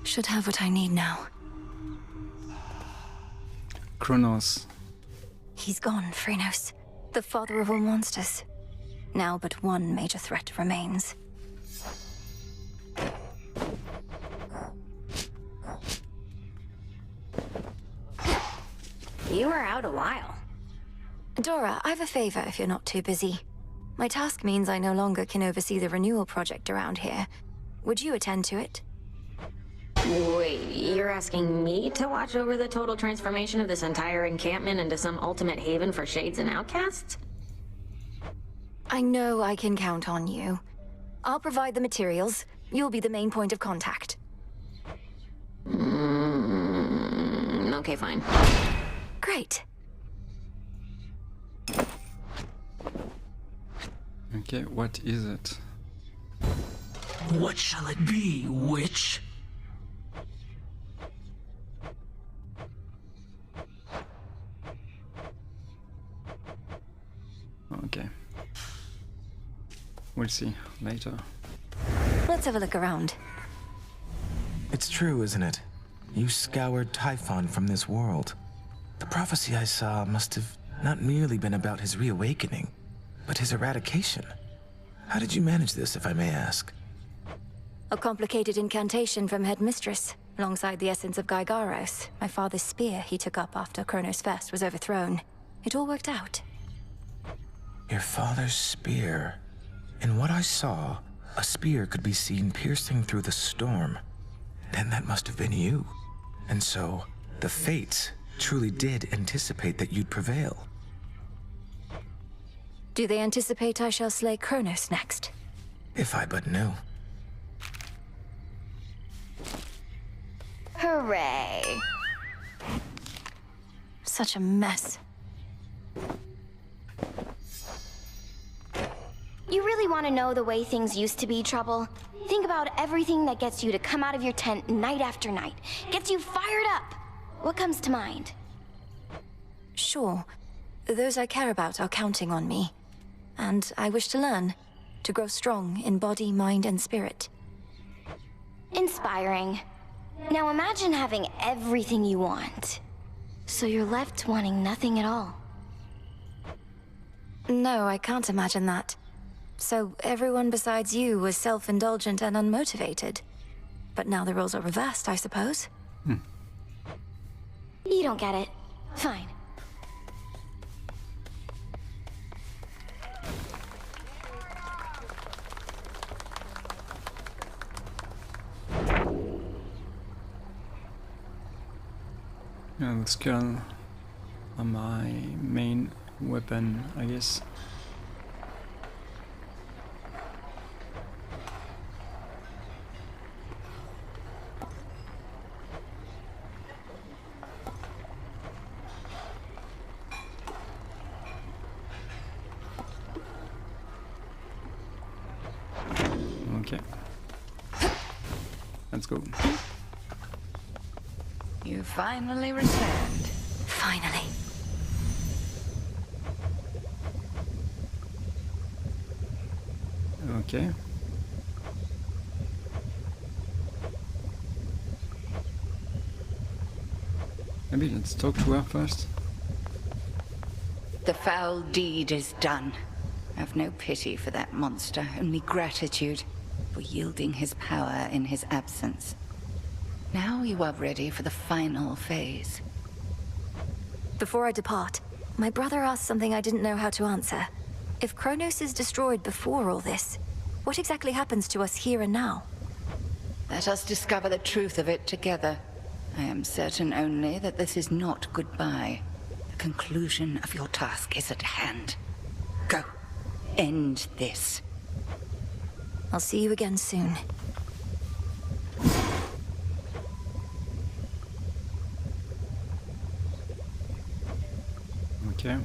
Should have what I need now. Chronos. He's gone, Chronos. The father of all monsters. Now but one major threat remains. You were out a while. Dora, I've a favor if you're not too busy. My task means I no longer can oversee the renewal project around here. Would you attend to it? Wait, you're asking me to watch over the total transformation of this entire encampment into some ultimate haven for shades and outcasts? I know I can count on you. I'll provide the materials. You'll be the main point of contact. Okay, fine. Great. Okay, what is it? What shall it be, witch? Okay. We'll see later. Let's have a look around. It's true, isn't it? You scoured Typhon from this world. The prophecy I saw must have not merely been about his reawakening, but his eradication. How did you manage this, if I may ask? A complicated incantation from Headmistress, alongside the essence of Gygaros, my father's spear he took up after Chronos Fest was overthrown. It all worked out. Your father's spear. In what I saw, a spear could be seen piercing through the storm. Then that must have been you. And so, the Fates truly did anticipate that you'd prevail. Do they anticipate I shall slay Chronos next? If I but knew. Hooray. Such a mess. You really want to know the way things used to be, Trouble? Think about everything that gets you to come out of your tent night after night. Gets you fired up. What comes to mind? Sure. Those I care about are counting on me. And I wish to learn. To grow strong in body, mind, and spirit. Inspiring. Now imagine having everything you want. So you're left wanting nothing at all. No, I can't imagine that. So everyone besides you was self-indulgent and unmotivated. But now the roles are reversed, I suppose. You don't get it. Fine. Yeah, the skull are my main weapon, I guess. Okay. Let's go. You finally returned. Finally. Okay. Maybe let's talk to her first. The foul deed is done. Have no pity for that monster, only gratitude for yielding his power in his absence. Now you are ready for the final phase. Before I depart, my brother asked something I didn't know how to answer. If Chronos is destroyed before all this, what exactly happens to us here and now? Let us discover the truth of it together. I am certain only that this is not goodbye. The conclusion of your task is at hand. Go. End this. I'll see you again soon. Okay.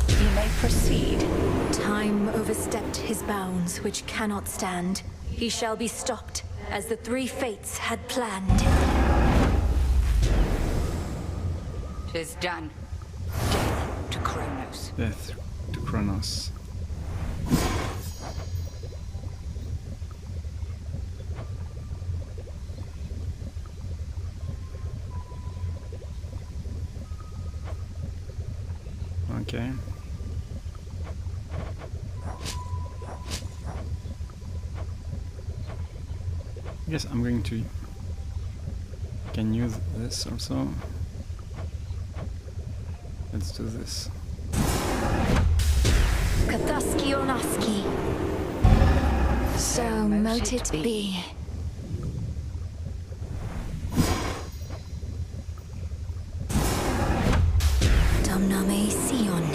You may proceed. Time overstepped his bounds, which cannot stand. He shall be stopped, as the three fates had planned. 'Tis done. Death to Chronos. Death to Chronos. Okay. I guess I'm going to can use this also. Let's do this. Kathaski Onaski. So mote it be. Domname Sion.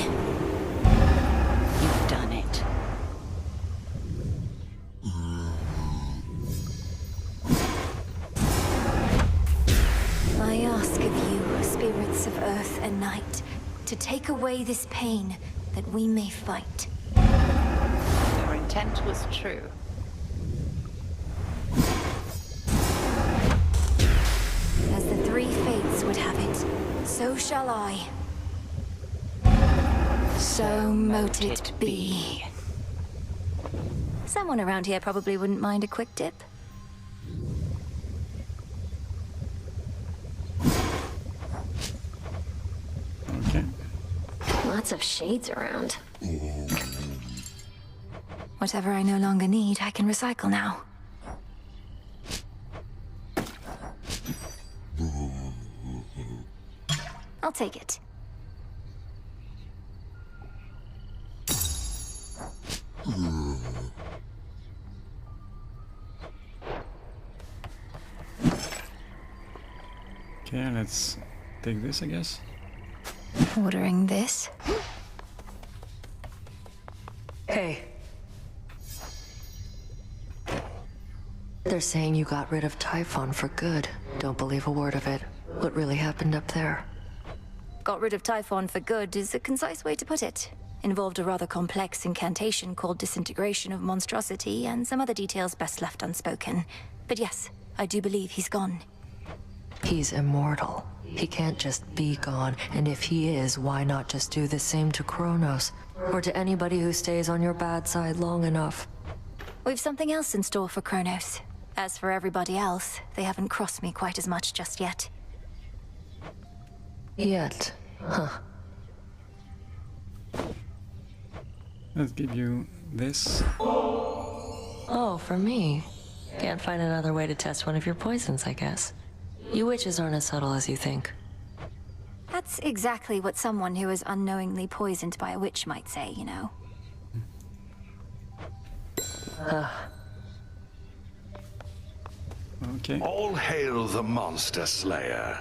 You've done it. I ask of you, spirits of earth and night, to take away this pain that we may fight. Your intent was true. As the three fates would have it, so shall I. So mote it be. Someone around here probably wouldn't mind a quick dip. Okay. Lots of shades around. Whatever I no longer need, I can recycle now. I'll take it. Okay, let's take this, I guess. Ordering this. Hey. They're saying you got rid of Typhon for good. Don't believe a word of it. What really happened up there? Got rid of Typhon for good is a concise way to put it. Involved a rather complex incantation called Disintegration of Monstrosity and some other details best left unspoken. But yes, I do believe he's gone. He's immortal. He can't just be gone, and if he is, why not just do the same to Chronos? Or to anybody who stays on your bad side long enough? We've something else in store for Chronos. As for everybody else, they haven't crossed me quite as much just yet. Yet. Huh. Let's give you this. Oh, for me. Can't find another way to test one of your poisons, I guess. You witches aren't as subtle as you think. That's exactly what someone who is unknowingly poisoned by a witch might say, you know. Okay. All hail the monster slayer.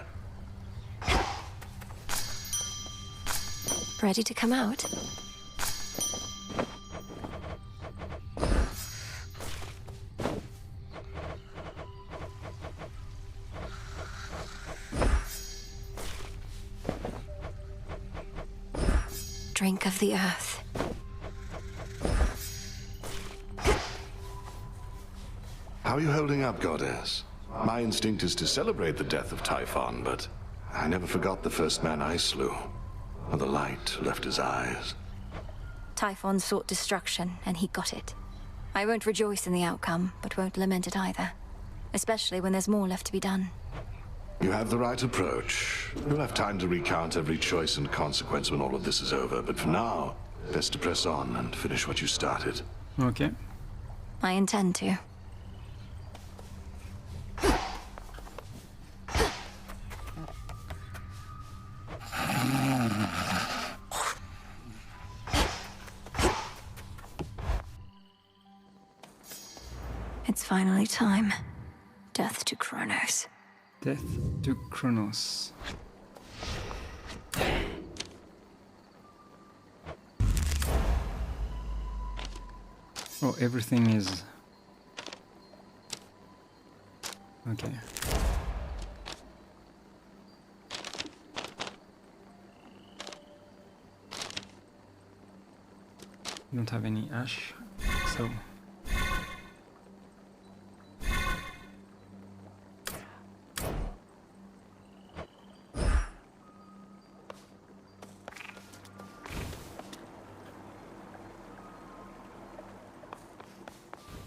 Ready to come out? Drink of the earth. How are you holding up, Goddess? My instinct is to celebrate the death of Typhon, but I never forgot the first man I slew. And the light left his eyes. Typhon sought destruction, and he got it. I won't rejoice in the outcome, but won't lament it either. Especially when there's more left to be done. You have the right approach. You'll have time to recount every choice and consequence when all of this is over, but for now, best to press on and finish what you started. Okay. I intend to. It's finally time. Death to Chronos. Death to Chronos. Oh, everything is... Okay. Don't have any ash, so...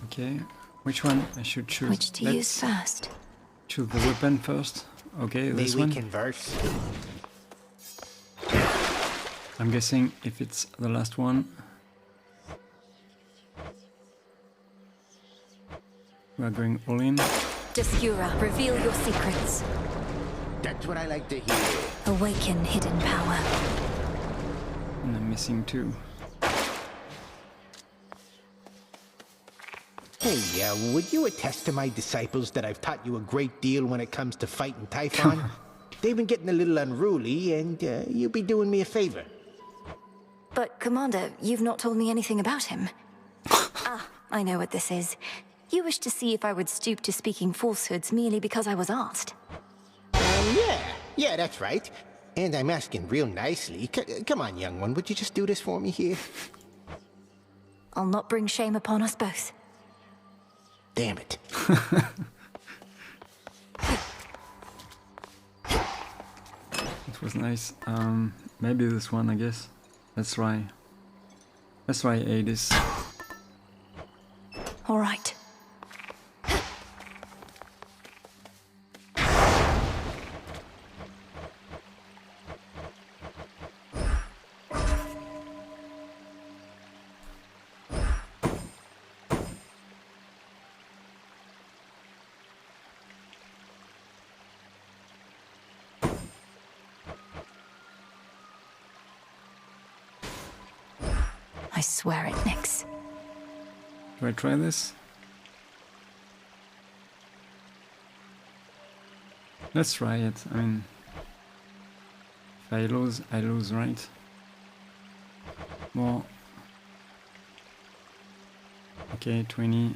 Okay, which one I should choose? Which to use first? Choose the weapon first. Okay, May this we one. converse? I'm guessing if it's the last one, we are going all in. Descura, reveal your secrets. That's what I like to hear. Awaken hidden power. And I'm missing 2. Hey, would you attest to my disciples that I've taught you a great deal when it comes to fighting Typhon? They've been getting a little unruly, and you'd be doing me a favor. But, Commander, you've not told me anything about him. Ah, I know what this is. You wish to see if I would stoop to speaking falsehoods merely because I was asked. Yeah, that's right. And I'm asking real nicely. Come on, young one, would you just do this for me here? I'll not bring shame upon us both. Damn it. It was nice. Maybe this one, I guess. Let's try HADES. All right. I swear it, Nix. Do I try this? Let's try it. I mean, if I lose, right? More. Okay, 20.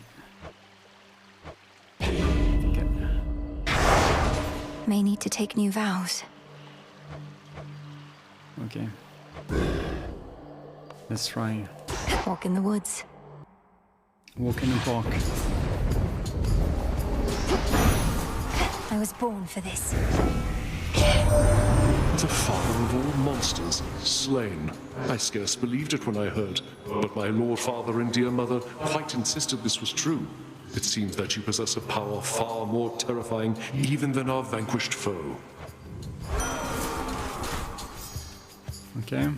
May need to take new vows. Okay. Let's try. Walk in the woods. Walk in the park. I was born for this. The father of all monsters, slain. I scarce believed it when I heard, but my lord father and dear mother quite insisted this was true. It seems that you possess a power far more terrifying even than our vanquished foe. Okay.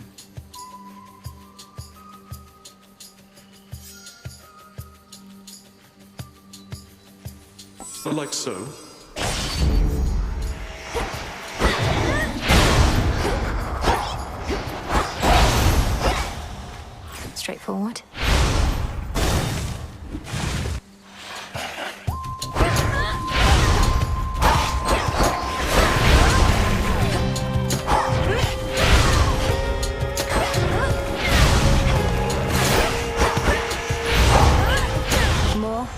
Like so. Straightforward. More.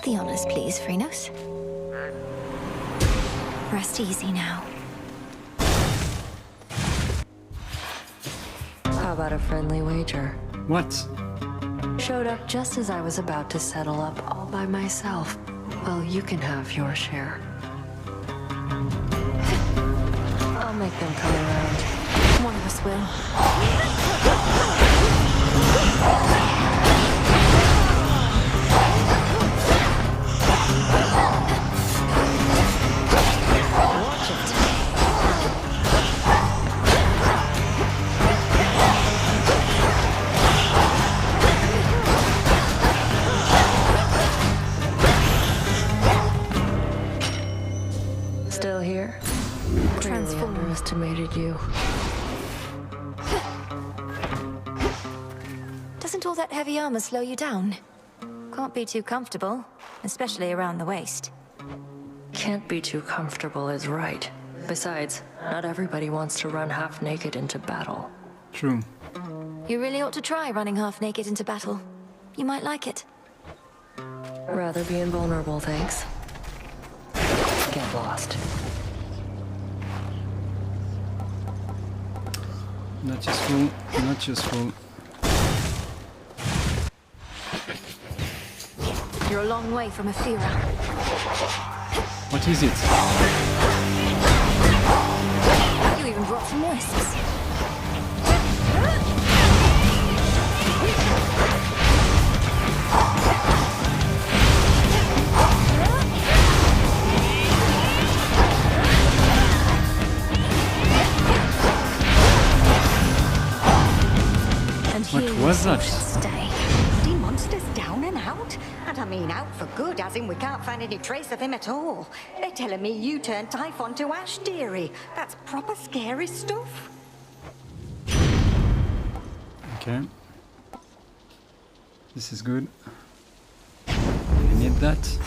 The honors, please, Chronos. Rest easy now. How about a friendly wager? What? Showed up just as I was about to settle up all by myself. Well, you can have your share. I'll make them come around. One of us will. Watch it. Still here? Clearly Transform. underestimated you. Doesn't all that let heavy armor slow you down. Can't be too comfortable, especially around the waist. Can't be too comfortable is right. Besides, not everybody wants to run half naked into battle. True. You really ought to try running half naked into battle. You might like it. Rather be invulnerable, thanks. Get lost. Not useful, not useful. You're a long way from Athera. What is it? You even brought some wisps. What was that? Stay. The monster's down and out? And I mean out for good, as in we can't find any trace of him at all. They're telling me you turned Typhon to ash, dearie. That's proper scary stuff. Okay. This is good. I need that.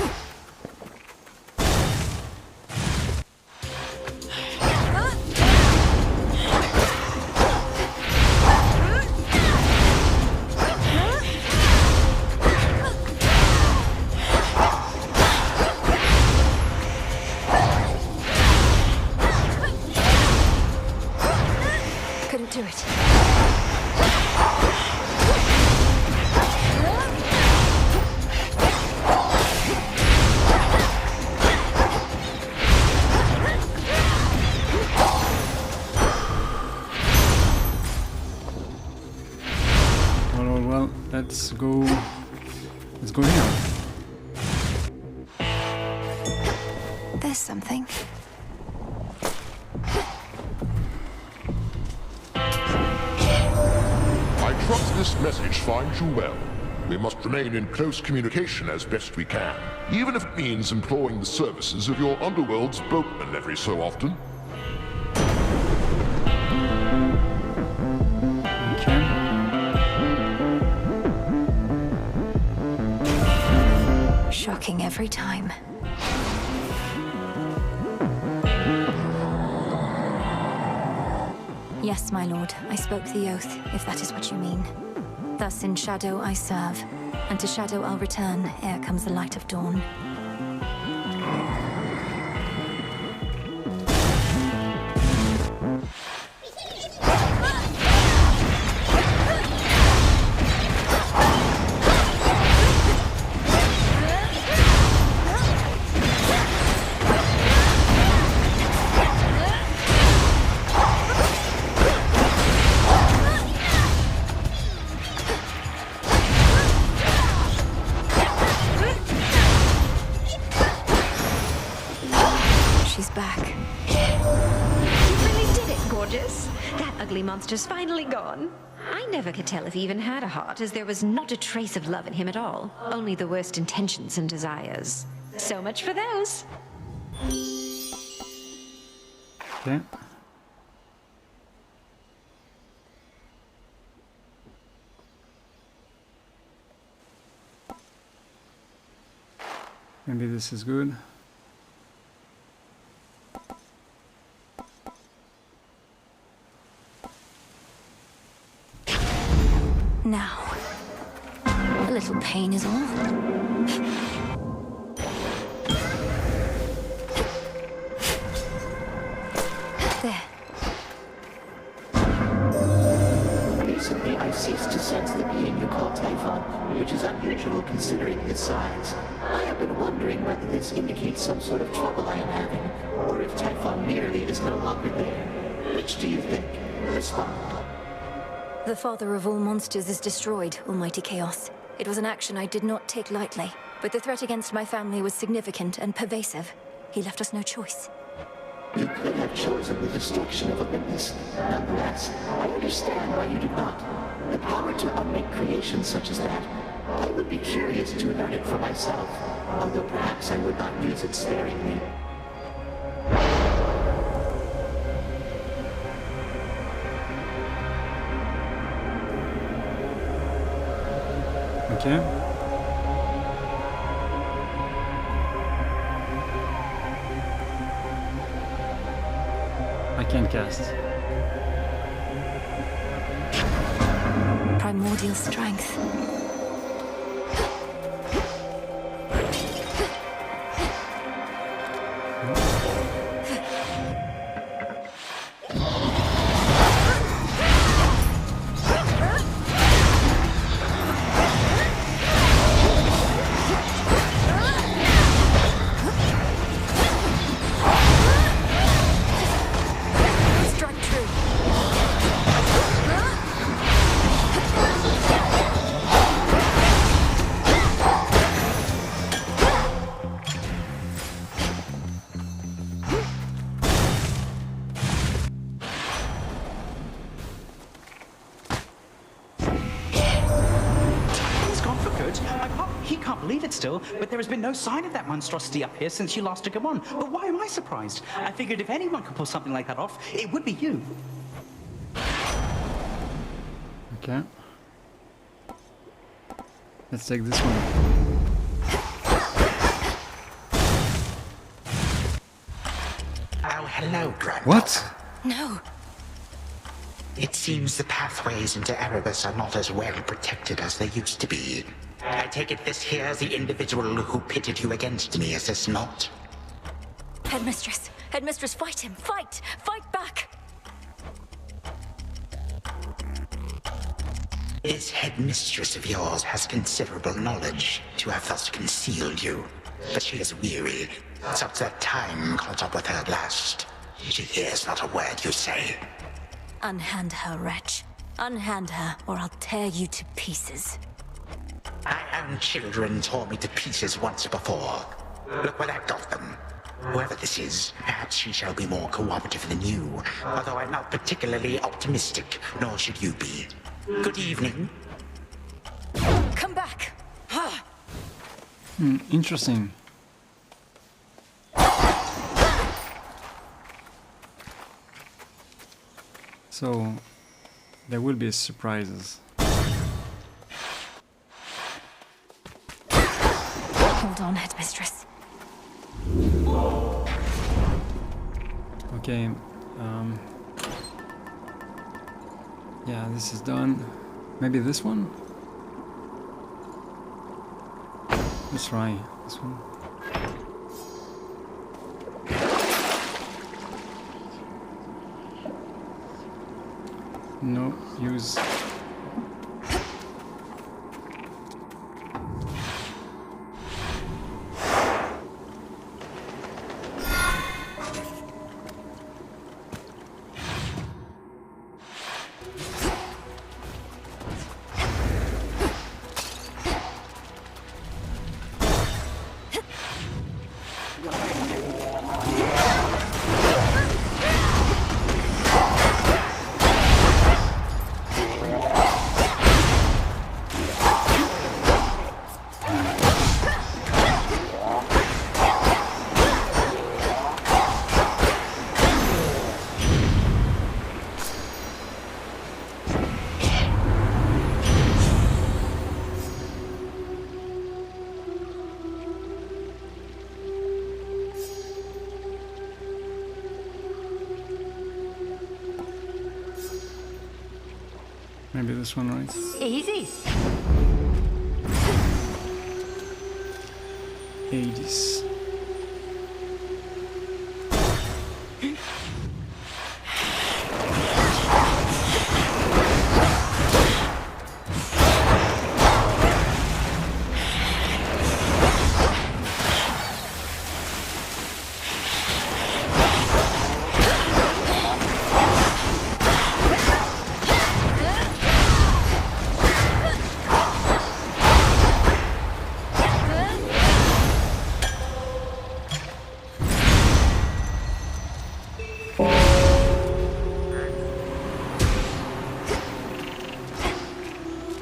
Couldn't do it. Well, let's go. Let's go here. There's something. I trust this message finds you well. We must remain in close communication as best we can, even if it means employing the services of your underworld's boatmen every so often. Shocking every time. Yes, my lord, I spoke the oath, if that is what you mean. Thus in shadow I serve, and to shadow I'll return ere comes the light of dawn. She's back. You really did it, gorgeous. That ugly monster's finally gone. I never could tell if he even had a heart, as there was not a trace of love in him at all. Only the worst intentions and desires. So much for those. Okay. Maybe this is good. Now. A little pain is all. There. Recently, I ceased to sense the being you call Typhon, which is unusual considering his size. I have been wondering whether this indicates some sort of trouble I am having, or if Typhon merely is no longer there. Which do you think? Respond. The father of all monsters is destroyed, Almighty Chaos. It was an action I did not take lightly, but the threat against my family was significant and pervasive. He left us no choice. You could have chosen the destruction of Olympus. Nonetheless, I understand why you did not. The power to unmake creations such as that, I would be curious to learn it for myself, although perhaps I would not use it sparingly. Okay. I can't cast. Primordial strength. Still, but there has been no sign of that monstrosity up here since you last took him on. But why am I surprised? I figured if anyone could pull something like that off, it would be you. Okay. Let's take this one. Oh, hello, Grandpa. What? No. It seems the pathways into Erebus are not as well protected as they used to be. I take it this here's the individual who pitted you against me, is this not? Headmistress! Headmistress, fight him! Fight! Fight back! This headmistress of yours has considerable knowledge to have thus concealed you. But she is weary. Since that time caught up with her at last, she hears not a word you say. Unhand her, wretch. Unhand her, or I'll tear you to pieces. My own children tore me to pieces once before. Look where that got them. Whoever this is, perhaps she shall be more cooperative than you, although I'm not particularly optimistic, nor should you be. Good evening. Come back! Interesting. So, there will be surprises. Hold on, Headmistress. Okay, yeah, this is done. Maybe this one? Let's try this one. No, use... Maybe this one, right? Easy. HADES.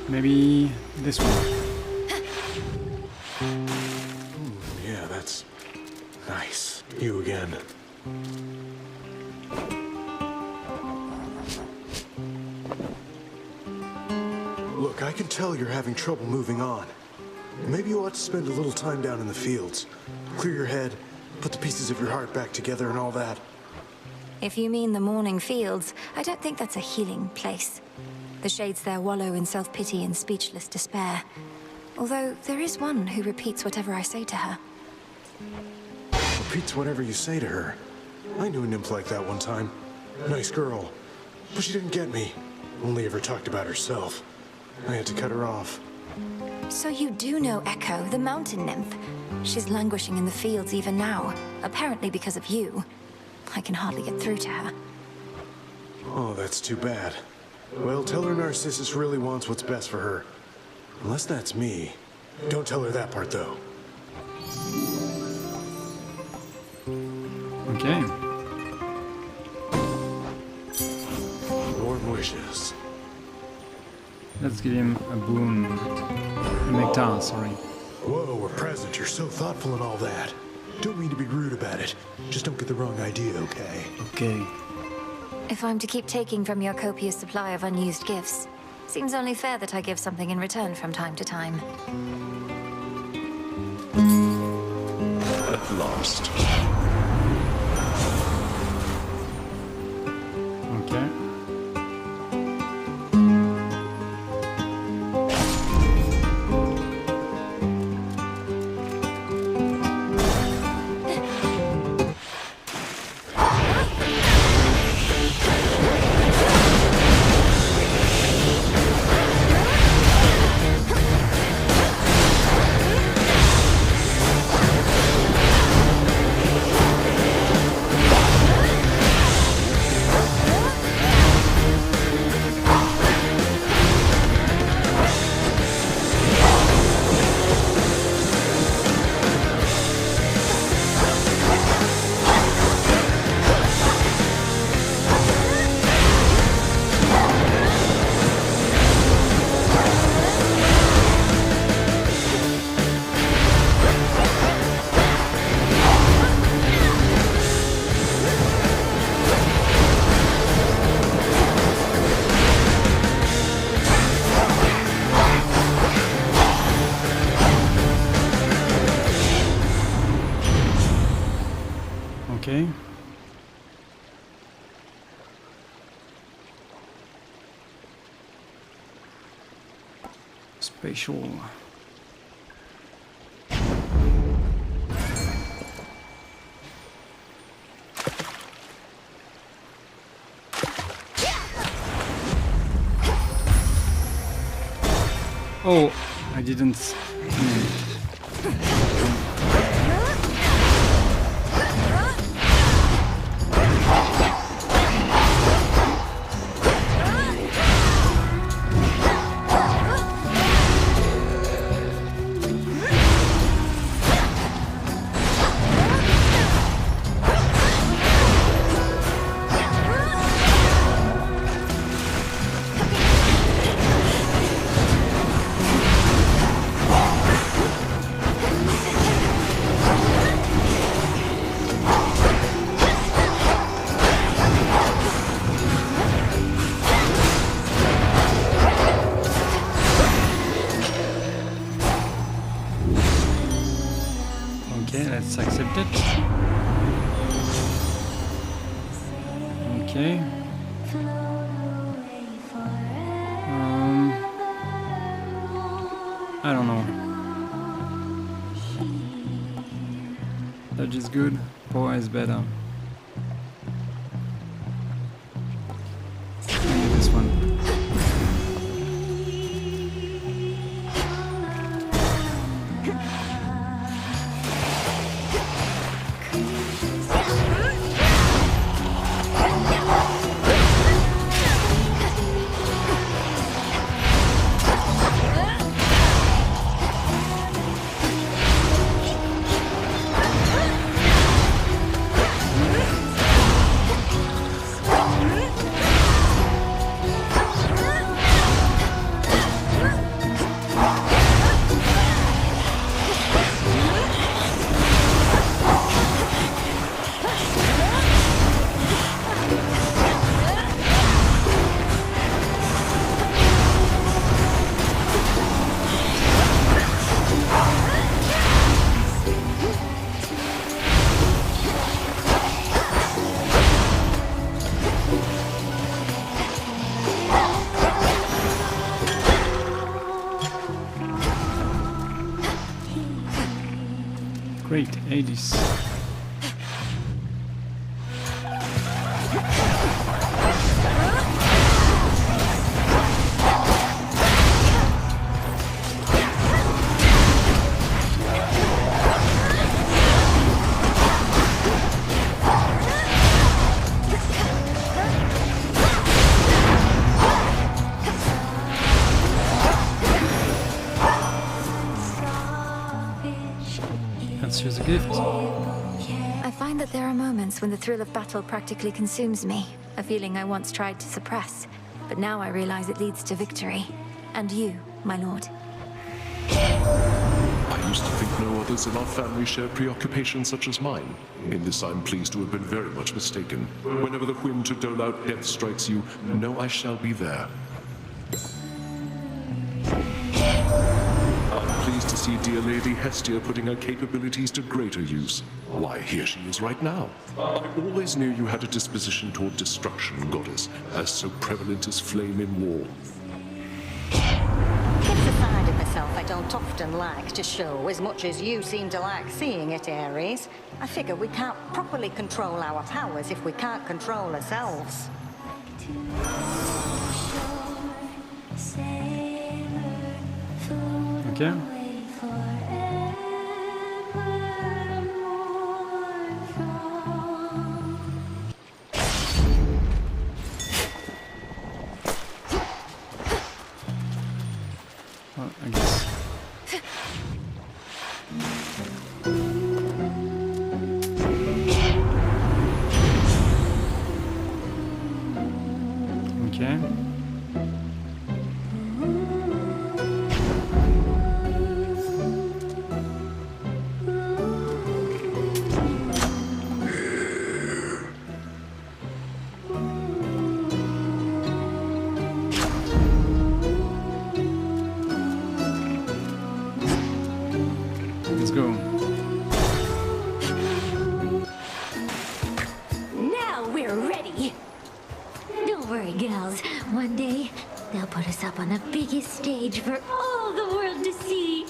Maybe this one. Yeah, that's nice. You again. Look, Look, I can tell you're having trouble moving on. Maybe you ought to spend a little time down in the fields. Clear your head, put the pieces of your heart back together and all that. If you mean the morning fields, I don't think that's a healing place. The shades there wallow in self-pity and speechless despair. Although there is one who repeats whatever I say to her. Repeats whatever you say to her. I knew a nymph like that one time. Nice girl. But she didn't get me. Only ever talked about herself. I had to cut her off. So you do know Echo, the mountain nymph. She's languishing in the fields even now, apparently because of you. I can hardly get through to her. Oh, that's too bad. Well, tell her Narcissus really wants what's best for her. Unless that's me. Don't tell her that part, though. Okay. Warm wishes. Let's give him a boon. A nectar, sorry. Whoa, a present. You're so thoughtful and all that. Don't mean to be rude about it. Just don't get the wrong idea, okay? Okay. If I'm to keep taking from your copious supply of unused gifts, seems only fair that I give something in return from time to time. At last. Okay. Okay. Spatial. Oh, I didn't. Okay, let's accept it. Okay. I don't know. Dodge is good, power is better. Maybe this one. HADES. Let's use a gift. I find that there are moments when the thrill of battle practically consumes me, a feeling I once tried to suppress, but now I realize it leads to victory. And you, my lord. I used to think no others in our family shared preoccupations such as mine. In this I'm pleased to have been very much mistaken. Whenever the whim to dole out death strikes you, know I shall be there. I'm pleased to see dear Lady Hestia putting her capabilities to greater use. Why, here she is right now. I always knew you had a disposition toward destruction, goddess, as so prevalent as flame in war. It's a side of myself I don't often like to show, as much as you seem to like seeing it, Ares. I figure we can't properly control our powers if we can't control ourselves. Okay. Well, I guess. Okay. Let's go. Now we're ready. Don't worry, gals. One day, they'll put us up on the biggest stage for all the world to see.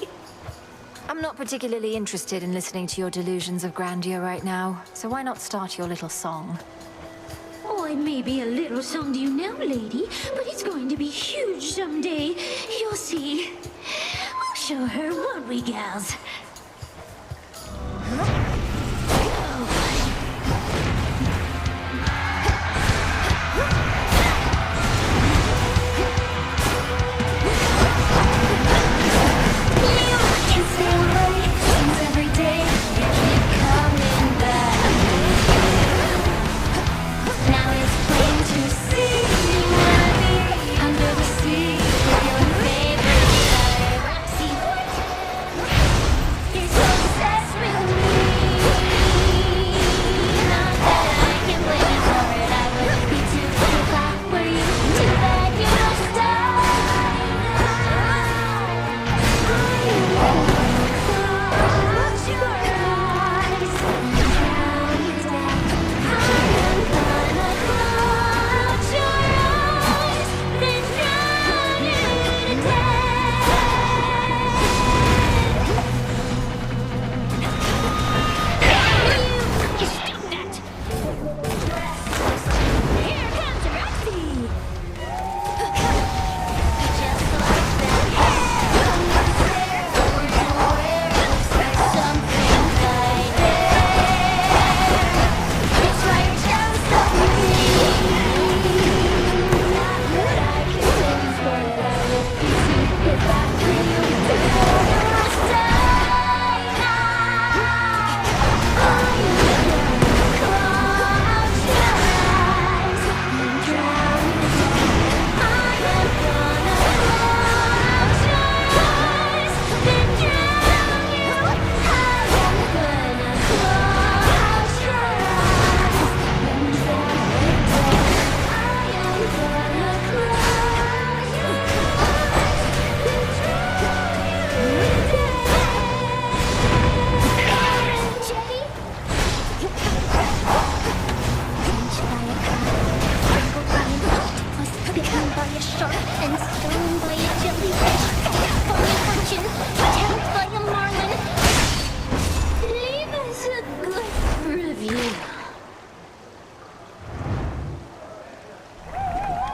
I'm not particularly interested in listening to your delusions of grandeur right now, so why not start your little song? Oh, it may be a little song to you now, lady, but it's going to be huge someday. You'll see. We'll show her, won't we, gals?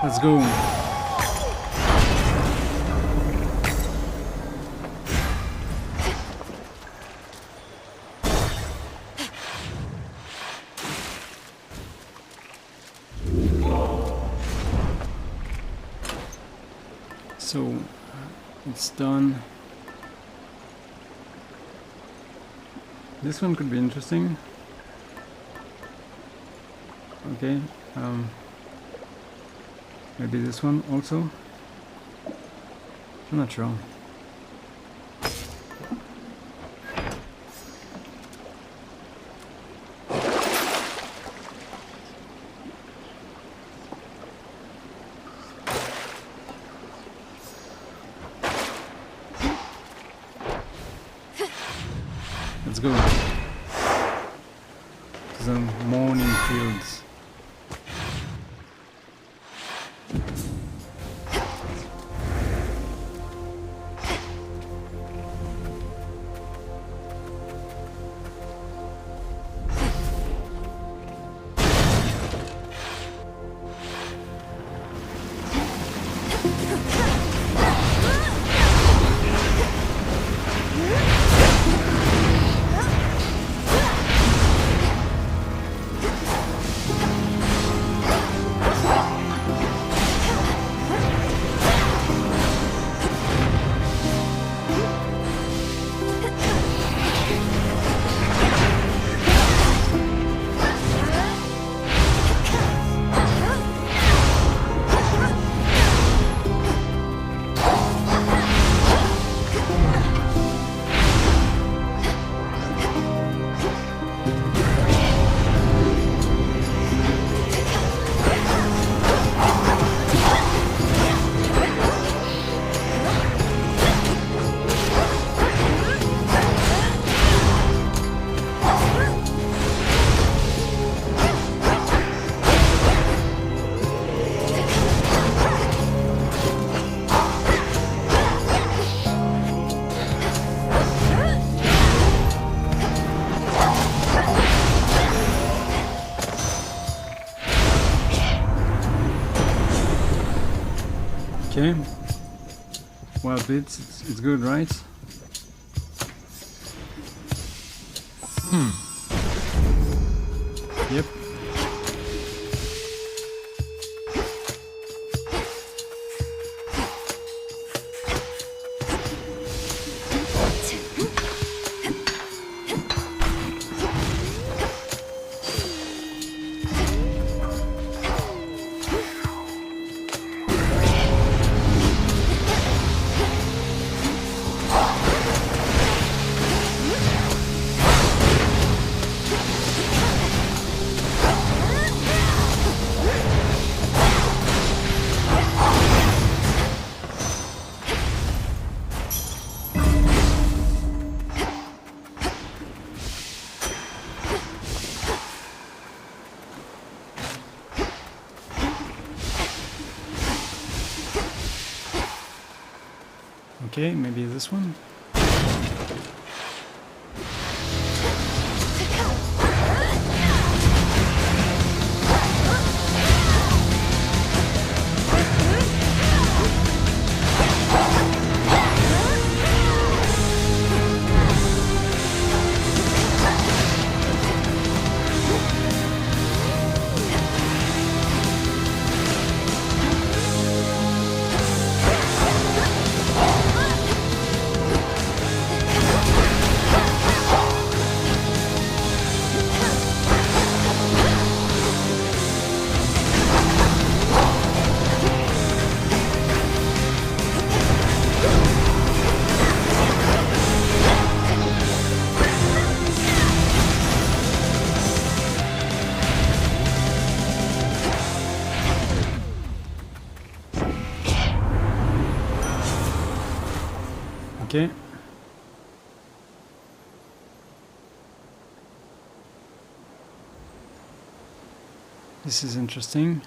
Let's go. So it's done. This one could be interesting. Okay, maybe this one also. I'm not sure. Let's go to the morning fields. Okay. Wild bits, it's good, right? Yep. Okay, maybe this one. Okay. This is interesting.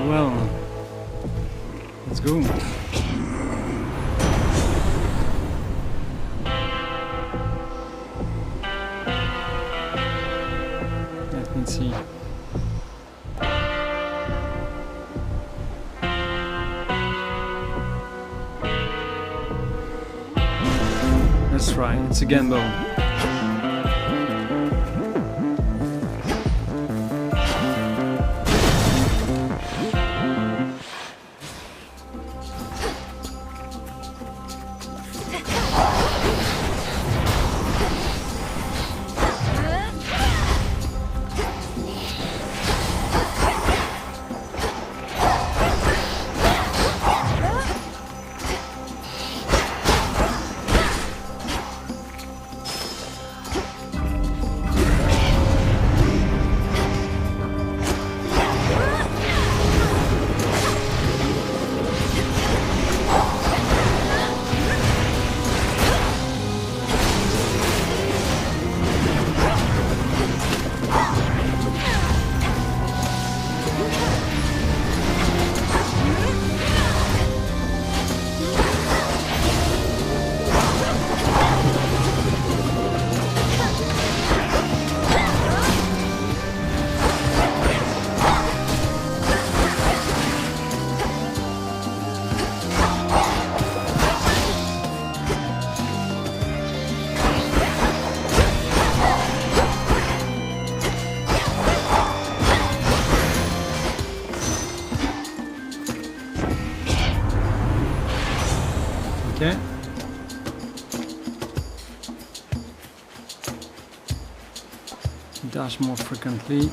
well, let's go. Let me see. Let's try. It's a gamble. Okay. Dash more frequently.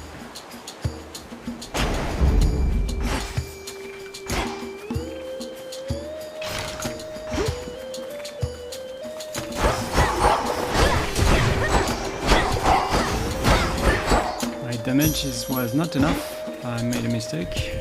My damage was not enough. I made a mistake.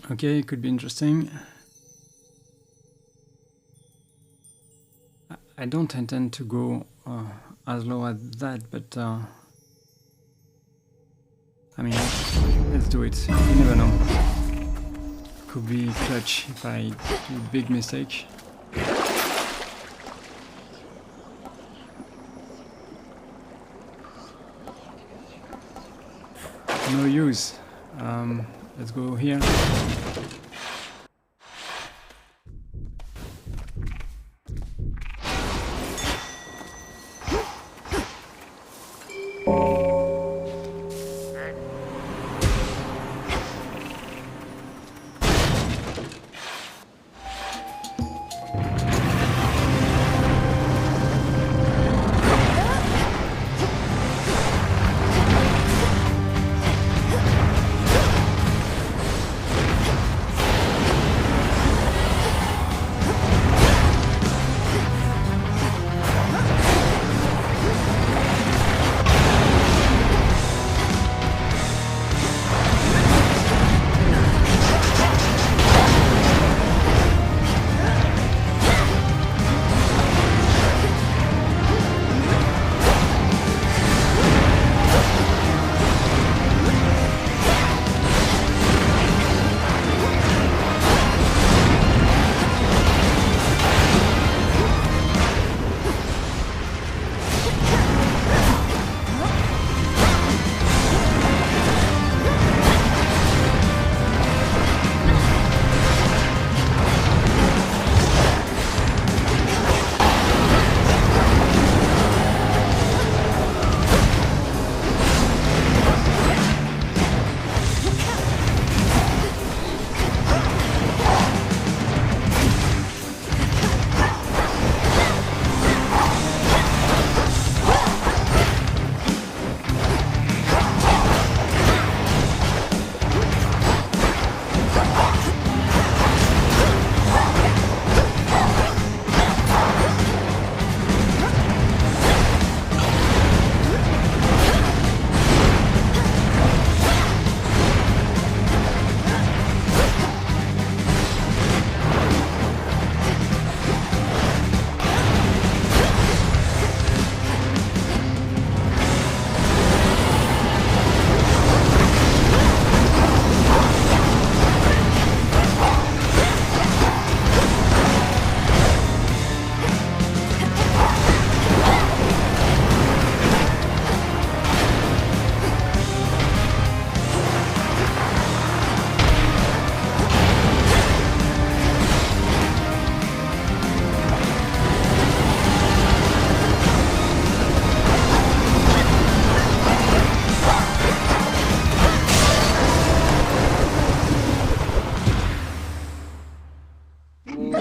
Okay, it could be interesting. I don't intend to go as low as that, but I mean, let's do it. You never know. Could be clutch if I do a big mistake. No use. Let's go here.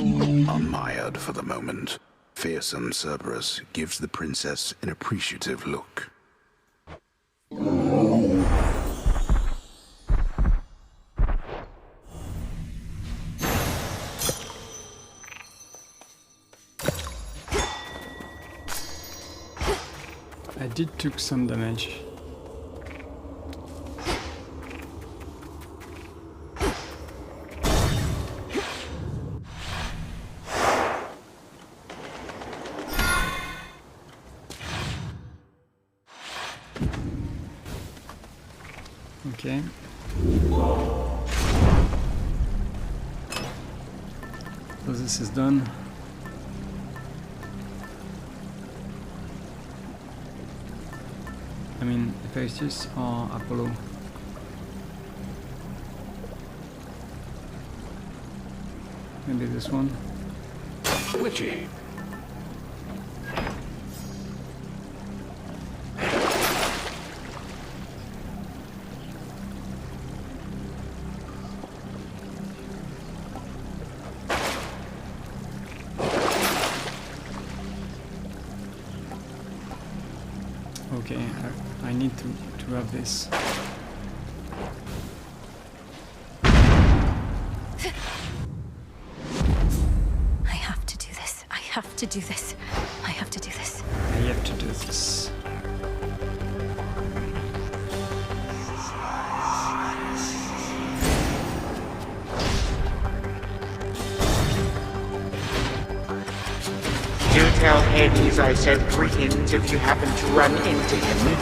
Unmired for the moment, fearsome Cerberus gives the princess an appreciative look. I did took some damage. Okay. So this is done. I mean, Hephaestus or Apollo? Maybe this one? Witchy. Okay, I need to have this. I have to do this. I have to do this. I have to do this. I have to do this. Do tell Hades I said greetings if you happen to run into him.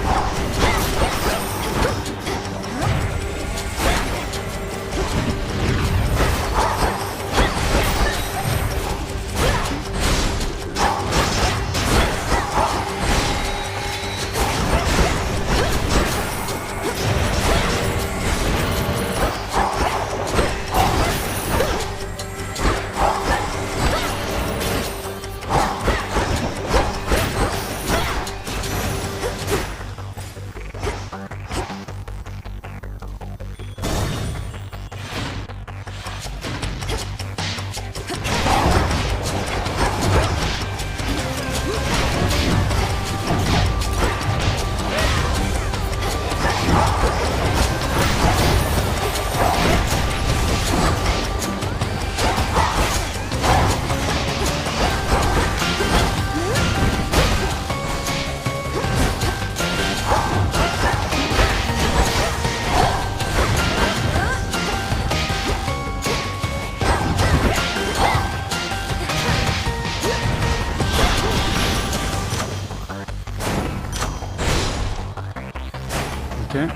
Okay.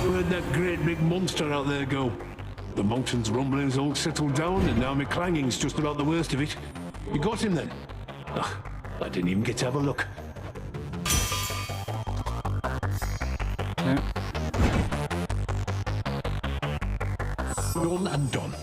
Where'd that great big monster out there go? The mountain's rumbling's all settled down, and now my clanging's just about the worst of it. You got him then? Ugh, I didn't even get to have a look. Yeah. Done and done.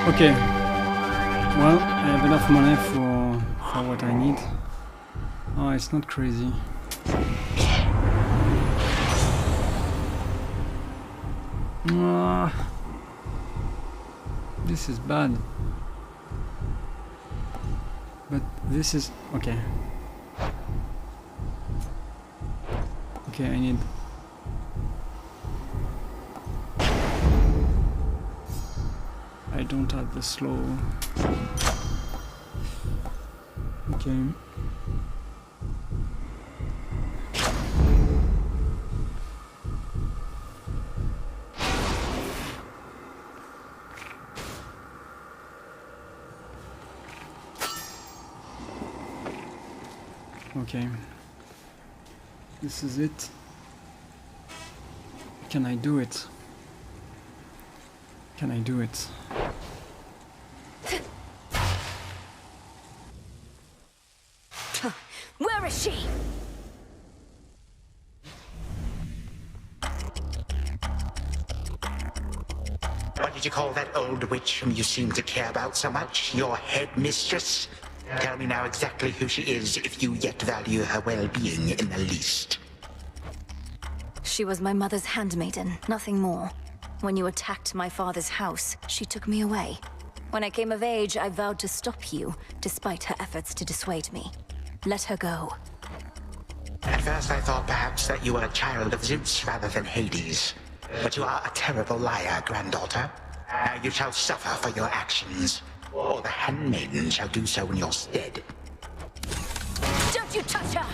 Okay. Well, I have enough money for what I need. Oh, it's not crazy. This is bad. But this is okay. Okay, I need. I don't have the slow. Okay. Okay. This is it. Can I do it? Can I do it? Where is she? What did you call that old witch whom you seem to care about so much? Your headmistress? Tell me now exactly who she is, if you yet value her well-being in the least. She was my mother's handmaiden, nothing more. When you attacked my father's house, she took me away. When I came of age, I vowed to stop you, despite her efforts to dissuade me. Let her go. At first I thought perhaps that you were a child of Zeus rather than Hades. But you are a terrible liar, granddaughter. Now you shall suffer for your actions. Or the handmaiden shall do so in your stead. Don't you touch her!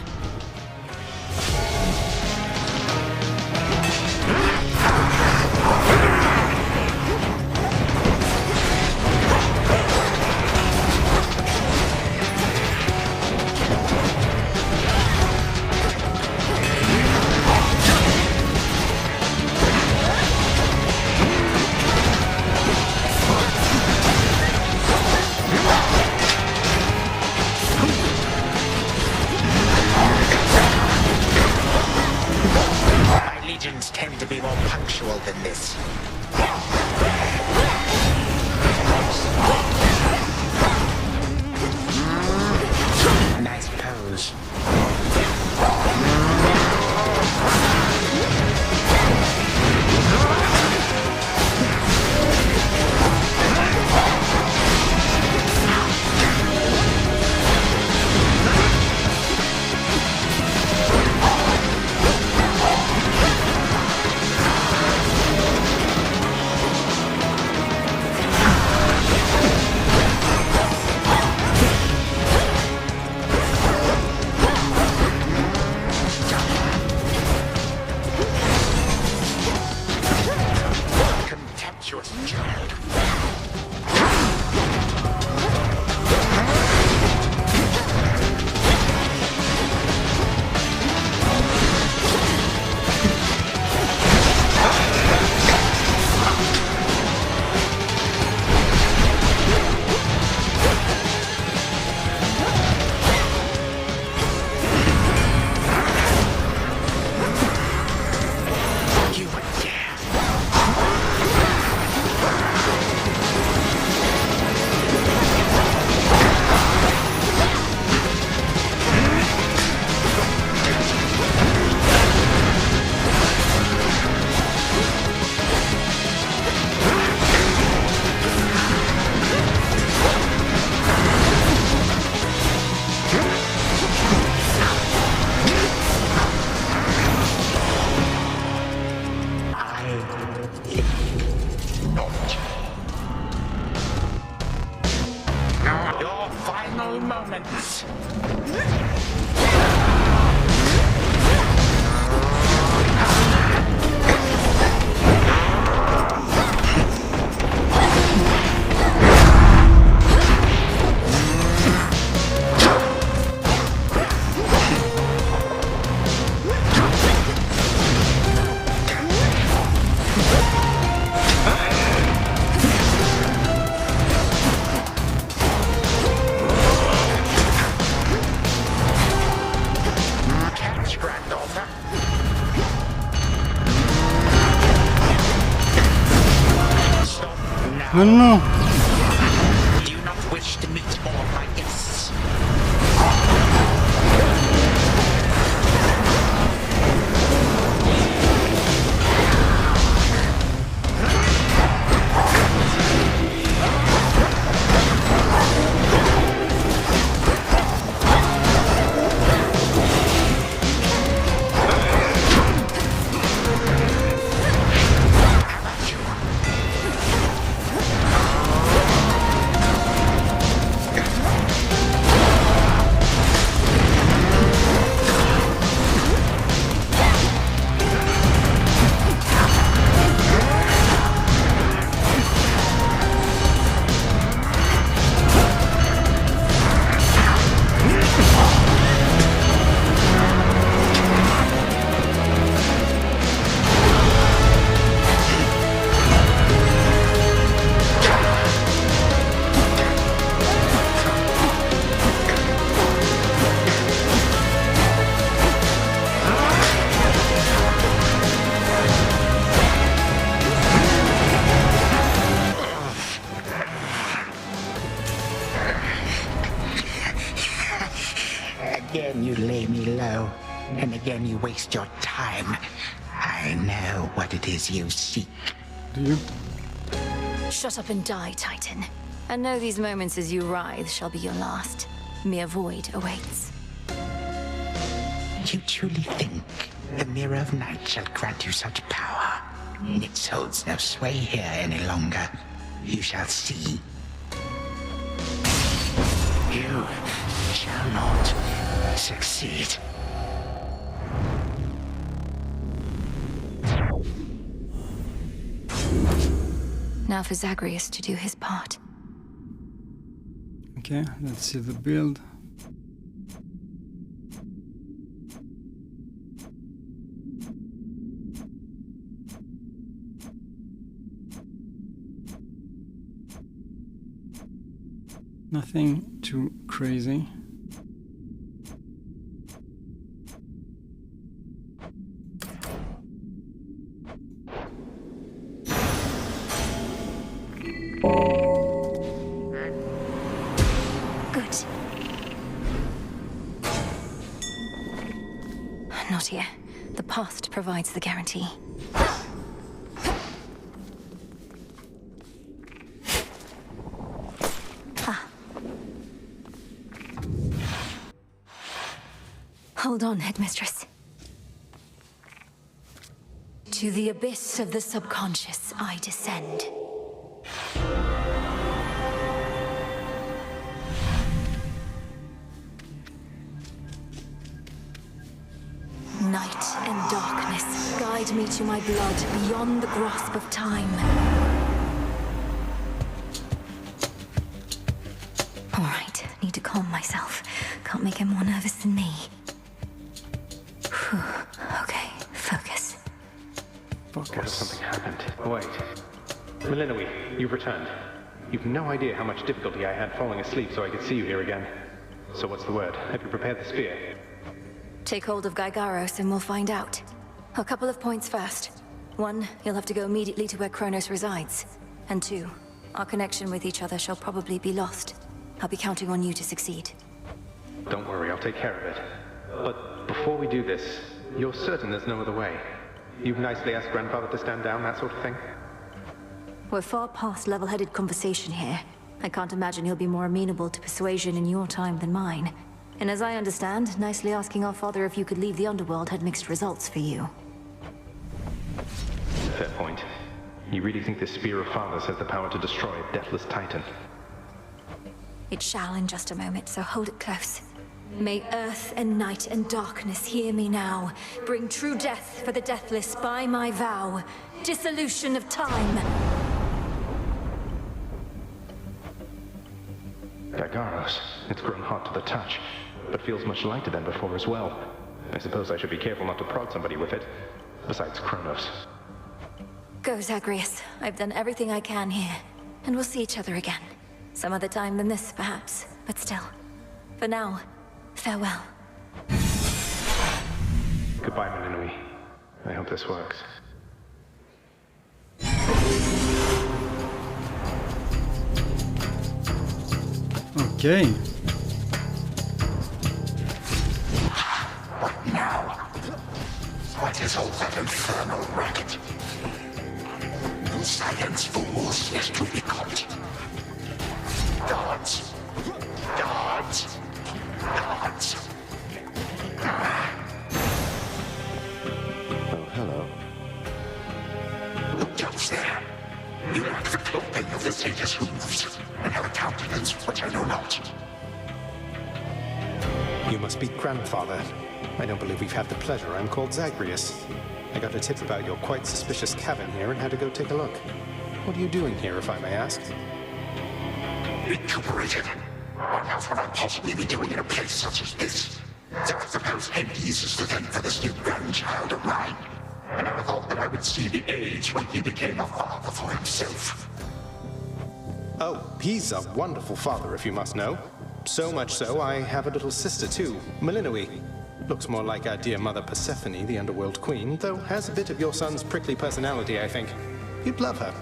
Tend to be more punctual than this. Nice pose. Your final moments. Non, non, non. and again you waste your time. I know what it is you seek. Do you? Shut up and die, Titan. And know these moments as you writhe shall be your last. Mere void awaits. You truly think the Mirror of Night shall grant you such power? It holds no sway here any longer. You shall see. You shall not succeed. Now for Zagreus to do his part. Okay, let's see the build. Nothing too crazy. Good. Not here. The past provides the guarantee. Hold on, Headmistress. To the abyss of the subconscious I descend. Night and darkness guide me to my blood beyond the grasp of time. All right, need to calm myself. Can't make him more nervous than me. Okay, focus. What if something happened? Wait. Melinoe, you've returned. You've no idea how much difficulty I had falling asleep so I could see you here again. So what's the word? Have you prepared the spear? Take hold of Gygaros and we'll find out. A couple of points first. 1, you'll have to go immediately to where Chronos resides. And 2, our connection with each other shall probably be lost. I'll be counting on you to succeed. Don't worry, I'll take care of it. But before we do this, you're certain there's no other way? You've nicely asked Grandfather to stand down, that sort of thing? We're far past level-headed conversation here. I can't imagine he'll be more amenable to persuasion in your time than mine. And as I understand, nicely asking our father if you could leave the underworld had mixed results for you. Fair point. You really think this Spear of Fathers has the power to destroy a deathless Titan? It shall in just a moment, so hold it close. May earth and night and darkness hear me now. Bring true death for the deathless by my vow. Dissolution of time. Gygaros, it's grown hot to the touch, but feels much lighter than before as well. I suppose I should be careful not to prod somebody with it. Besides Chronos. Go, Zagreus. I've done everything I can here. And we'll see each other again. Some other time than this, perhaps. But still. For now, farewell. Goodbye, Melinoe. I hope this works. Okay. What now? What is all that infernal racket? Science fools is to be caught. Guards! Guards! Guards! Oh, hello. Who goes there? You lack the clothing of the satyrs hooves, and have a countenance which I know not. You must be Grandfather. I don't believe we've had the pleasure. I'm called Zagreus. I got a tip about your quite suspicious cabin here and had to go take a look. What are you doing here, if I may ask? Recuperated. What else would I possibly be doing in a place such as this? So I suppose Hades is the thing for this new grandchild of mine. I never thought that I would see the age when he became a father for himself. Oh, he's a wonderful father, if you must know. So much so, I have a little sister too, Melinoe. Looks more like our dear mother Persephone, the underworld queen, though has a bit of your son's prickly personality, I think. You'd love her.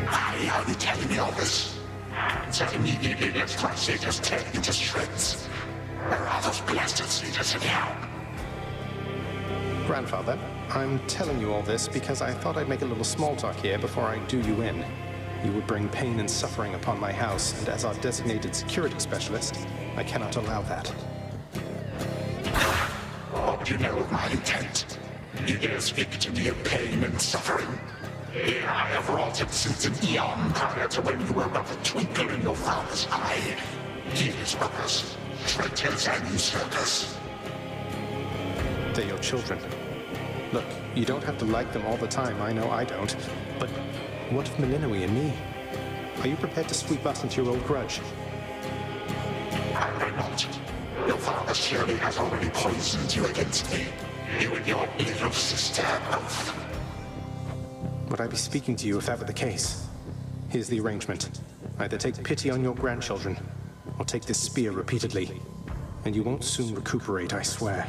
Why are you telling me all this? So immediately lets my satyrs tear into shreds. Where are those blasted leaders anyhow? Grandfather, I'm telling you all this because I thought I'd make a little small talk here before I do you in. You would bring pain and suffering upon my house, and as our designated security specialist, I cannot allow that. What do you know of my intent? You dare speak to me of pain and suffering? Here I have wrought it since an eon prior to when you were but a twinkle in your father's eye. His brothers, traitors and usurpers. They're your children. Look, you don't have to like them all the time, I know I don't. But what of Melinoi and me? Are you prepared to sweep us into your old grudge? I may not. Your father surely has already poisoned you against me. You and your little sister both. Would I be speaking to you if that were the case? Here's the arrangement. Either take pity on your grandchildren, or take this spear repeatedly. And you won't soon recuperate, I swear.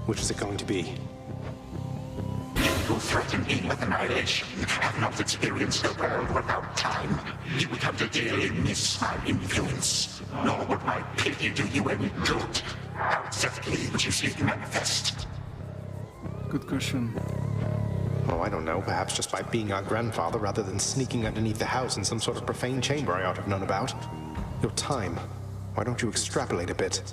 Which is it going to be? You threaten me with annihilation, have not experienced the world without time. You would have to dearly miss my influence. Nor would my pity do you any good. How exactly would you see it manifest? Good question. Oh, I don't know. Perhaps just by being our grandfather rather than sneaking underneath the house in some sort of profane chamber I ought to have known about. Your time. Why don't you extrapolate a bit?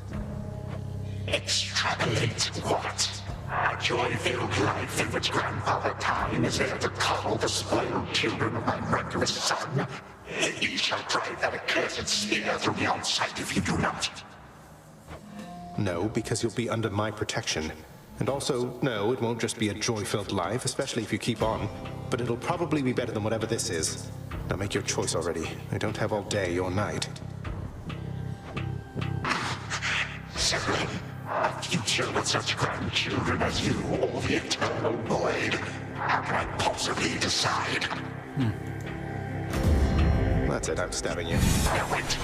Extrapolate what? A joy-filled life in which Grandfather Time is there to coddle the spoiled children of my murderous son. He shall drive that accursed spear through beyond sight if you do not. No, because you'll be under my protection. And also, no, it won't just be a joy-filled life, especially if you keep on. But it'll probably be better than whatever this is. Now make your choice already. I don't have all day or night. Severin, a future with such grandchildren as you, or the eternal void. How can I possibly decide? That's it, I'm stabbing you. Now wait.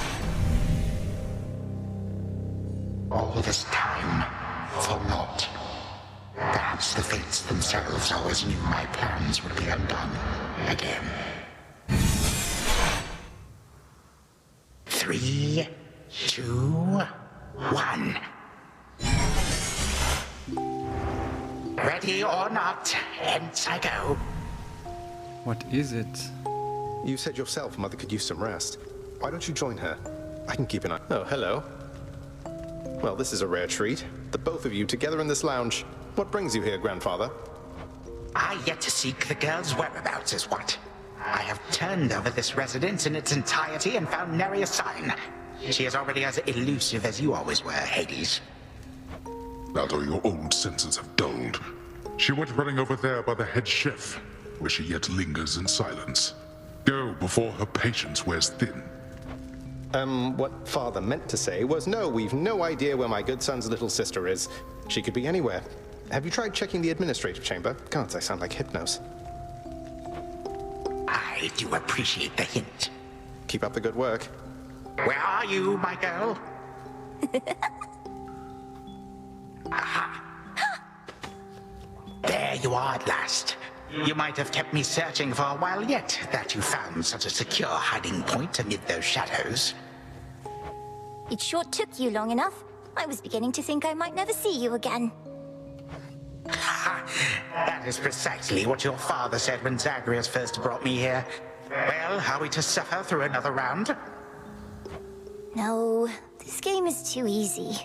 All this time, for naught. Perhaps the fates themselves always knew my plans would be undone again. 3, 2, 1. Ready or not, hence I go. What is it? You said yourself Mother could use some rest. Why don't you join her? I can keep an eye. Oh, hello. Well, this is a rare treat. The both of you together in this lounge. What brings you here, Grandfather? I yet to seek the girl's whereabouts is what. I have turned over this residence in its entirety and found nary a sign. She is already as elusive as you always were, Hades. That or your old senses have dulled. She went running over there by the head chef, where she yet lingers in silence. Go before her patience wears thin. What Father meant to say was, no, we've no idea where my good son's little sister is. She could be anywhere. Have you tried checking the administrative chamber? Gods, I sound like Hypnos. I do appreciate the hint. Keep up the good work. Where are you, my girl? Aha! There you are at last. You might have kept me searching for a while yet, that you found such a secure hiding point amid those shadows. It sure took you long enough. I was beginning to think I might never see you again. That is precisely what your father said when Zagreus first brought me here. Well, are we to suffer through another round? No, this game is too easy.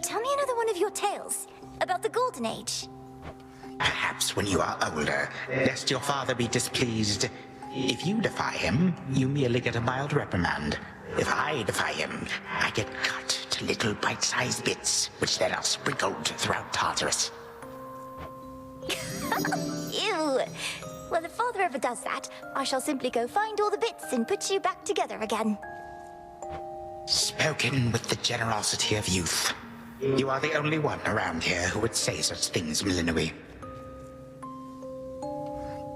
Tell me another one of your tales about the Golden Age. Perhaps when you are older, lest your father be displeased. If you defy him, you merely get a mild reprimand. If I defy him, I get cut to little bite-sized bits, which then are sprinkled throughout Tartarus. Ew! Well, if Father ever does that, I shall simply go find all the bits and put you back together again. Spoken with the generosity of youth. You are the only one around here who would say such things, Melinoi.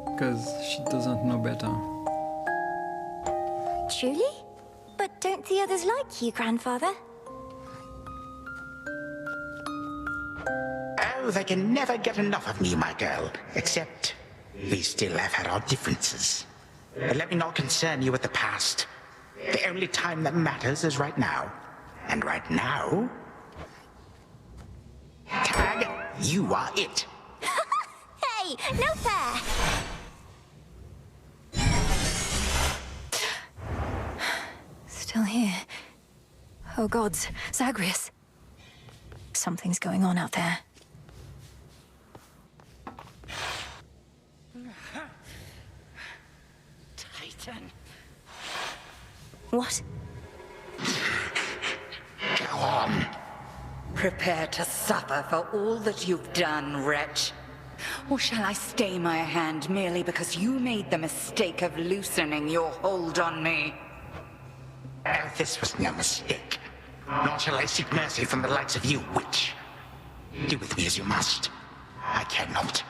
Because she doesn't know better. Truly? But don't the others like you, Grandfather? Oh, they can never get enough of me, my girl. Except, we still have had our differences. But let me not concern you with the past. The only time that matters is right now. And right now Tag, you are it. Hey, no fair! Still here. Oh gods, Zagreus. Something's going on out there. Titan. What? Go on. Prepare to suffer for all that you've done, wretch. Or shall I stay my hand merely because you made the mistake of loosening your hold on me? This was no mistake. Nor shall I seek mercy from the likes of you, witch. Do with me as you must. I cannot.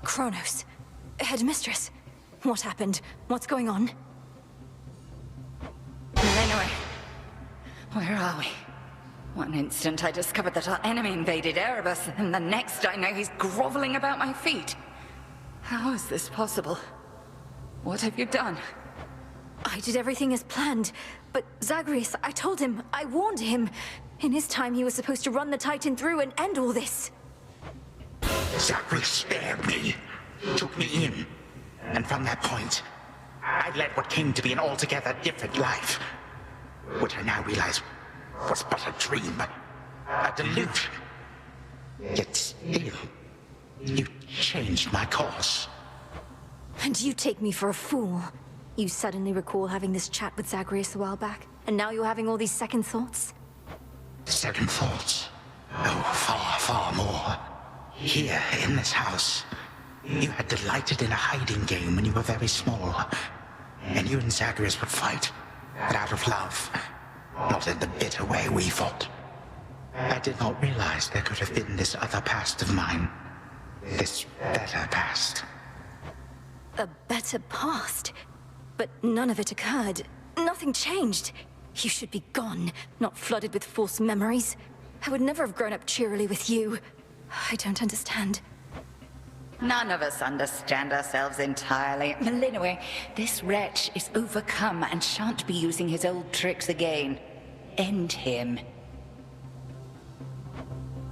Chronos. Headmistress. What happened? What's going on? Anyway, where are we? One instant I discovered that our enemy invaded Erebus, and the next I know he's groveling about my feet. How is this possible? What have you done? I did everything as planned, but Zagreus, I told him, I warned him. In his time, he was supposed to run the Titan through and end all this. Zagreus spared me, took me in, and from that point, I led what came to be an altogether different life, which I now realize was but a dream, a delusion. Yet still, you changed my course. And you take me for a fool. You suddenly recall having this chat with Zagreus a while back, and now you're having all these second thoughts? Second thoughts? Oh, far, far more. Here, in this house, you had delighted in a hiding game when you were very small. And you and Zagreus would fight, but out of love, not in the bitter way we fought. I did not realize there could have been this other past of mine. This better past. A better past? But none of it occurred. Nothing changed. You should be gone, not flooded with false memories. I would never have grown up cheerily with you. I don't understand. None of us understand ourselves entirely. Melinue, this wretch is overcome and shan't be using his old tricks again. End him.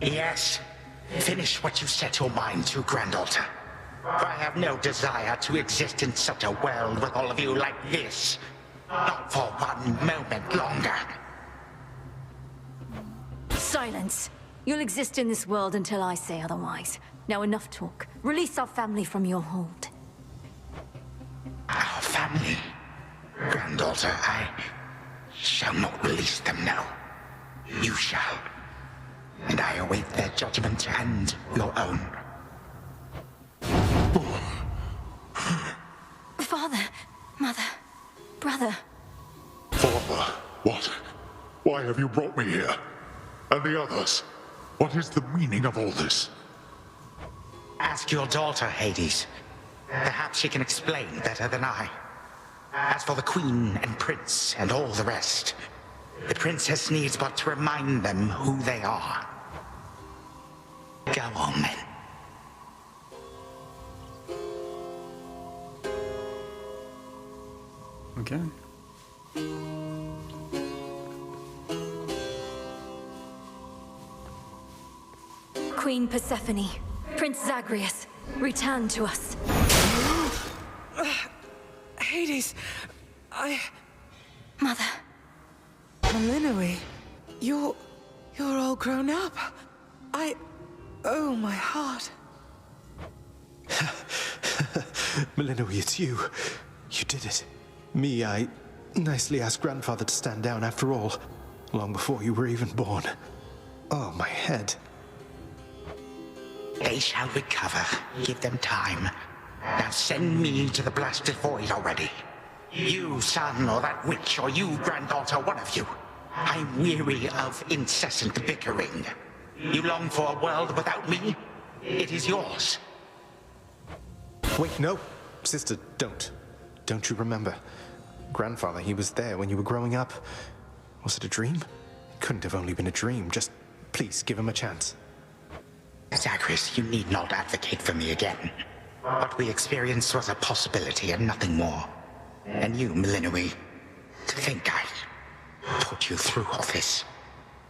Yes. Finish what you set your mind to, granddaughter. For I have no desire to exist in such a world with all of you like this. Not for one moment longer. Silence. You'll exist in this world until I say otherwise. Now enough talk. Release our family from your hold. Our family? Granddaughter, I shall not release them now. You shall. And I await their judgment and your own. Father, mother, brother. Father, what? Why have you brought me here? And the others? What is the meaning of all this? Ask your daughter, Hades. Perhaps she can explain better than I. As for the Queen and Prince and all the rest, the Princess needs but to remind them who they are. Go on, then. Okay. Queen Persephone, Prince Zagreus, return to us. Hades, Mother. Melinue, you're all grown up. Oh, my heart. Melinue, it's you. You did it. Me, I nicely asked Grandfather to stand down after all, long before you were even born. Oh, my head. They shall recover. Give them time. Now send me to the blasted void already. You, son, or that witch, or you, granddaughter, one of you. I'm weary of incessant bickering. You long for a world without me? It is yours. Wait, no. Sister, don't. Don't you remember? Grandfather, he was there when you were growing up. Was it a dream? Couldn't have only been a dream. Just please give him a chance. Zagreus, you need not advocate for me again. What we experienced was a possibility and nothing more. And you, Melinue, to think put you through all this.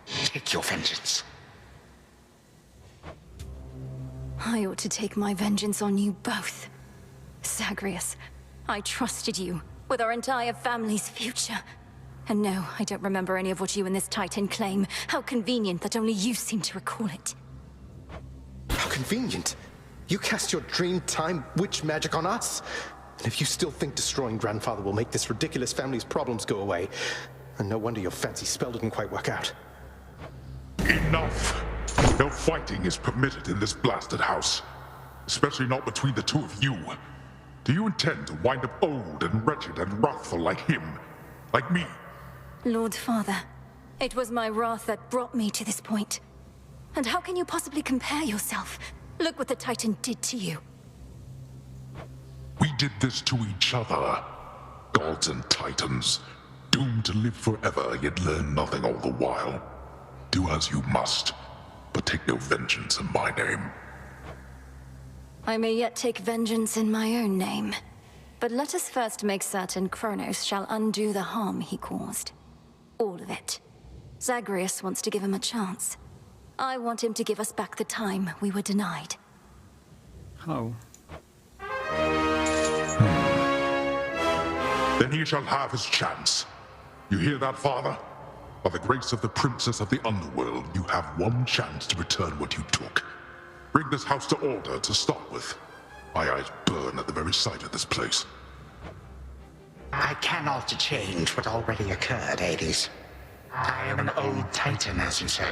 Take your vengeance. I ought to take my vengeance on you both. Zagreus, I trusted you with our entire family's future. And no, I don't remember any of what you and this Titan claim. How convenient that only you seem to recall it. How convenient. You cast your dream time witch magic on us. And if you still think destroying Grandfather will make this ridiculous family's problems go away, then no wonder your fancy spell didn't quite work out. Enough! No fighting is permitted in this blasted house. Especially not between the two of you. Do you intend to wind up old and wretched and wrathful like him? Like me? Lord Father, it was my wrath that brought me to this point. And how can you possibly compare yourself? Look what the Titan did to you. We did this to each other. Gods and Titans, doomed to live forever, yet learn nothing all the while. Do as you must, but take no vengeance in my name. I may yet take vengeance in my own name. But let us first make certain Chronos shall undo the harm he caused. All of it. Zagreus wants to give him a chance. I want him to give us back the time we were denied. How? Then he shall have his chance. You hear that, Father? By the grace of the Princess of the Underworld, you have one chance to return what you took. Bring this house to order to start with. My eyes burn at the very sight of this place. I cannot change what already occurred, Hades. I am an old Titan, as you say.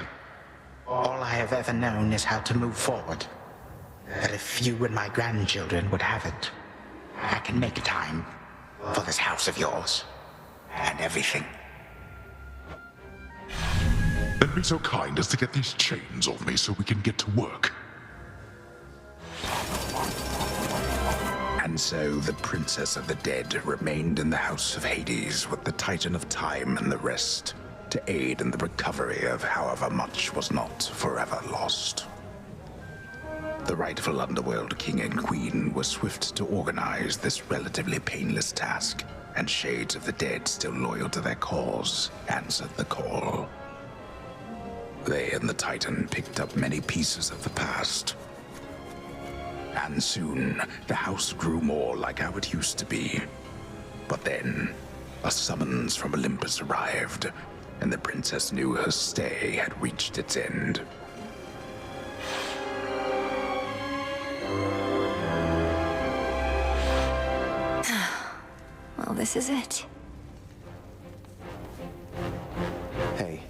All I have ever known is how to move forward. But if you and my grandchildren would have it, I can make time for this house of yours. And everything. Then be so kind as to get these chains off me so we can get to work. And so the Princess of the Dead remained in the House of Hades with the Titan of Time and the rest, to aid in the recovery of however much was not forever lost. The rightful Underworld King and Queen were swift to organize this relatively painless task, and Shades of the Dead, still loyal to their cause, answered the call. They and the Titan picked up many pieces of the past. And soon, the house grew more like how it used to be. But then, a summons from Olympus arrived, and the princess knew her stay had reached its end. Well, this is it. Hey.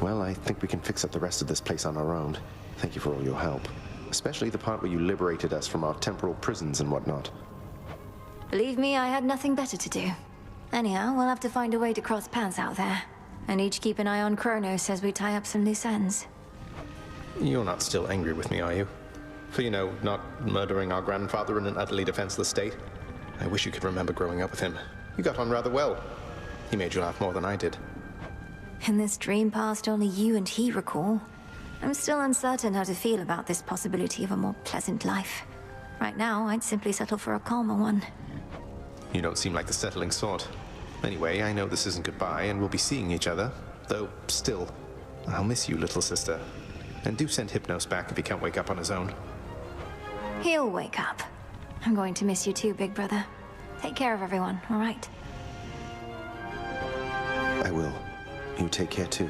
Well, I think we can fix up the rest of this place on our own. Thank you for all your help. Especially the part where you liberated us from our temporal prisons and whatnot. Believe me, I had nothing better to do. Anyhow, we'll have to find a way to cross paths out there. And each keep an eye on Chronos as we tie up some loose ends. You're not still angry with me, are you? For, not murdering our grandfather in an utterly defenseless state? I wish you could remember growing up with him. You got on rather well. He made you laugh more than I did. In this dream past only you and he recall, I'm still uncertain how to feel about this possibility of a more pleasant life. Right now, I'd simply settle for a calmer one. You don't seem like the settling sort. Anyway, I know this isn't goodbye, and we'll be seeing each other. Though, still, I'll miss you, little sister. And do send Hypnos back if he can't wake up on his own. He'll wake up. I'm going to miss you too, big brother. Take care of everyone, all right? I will. You take care too.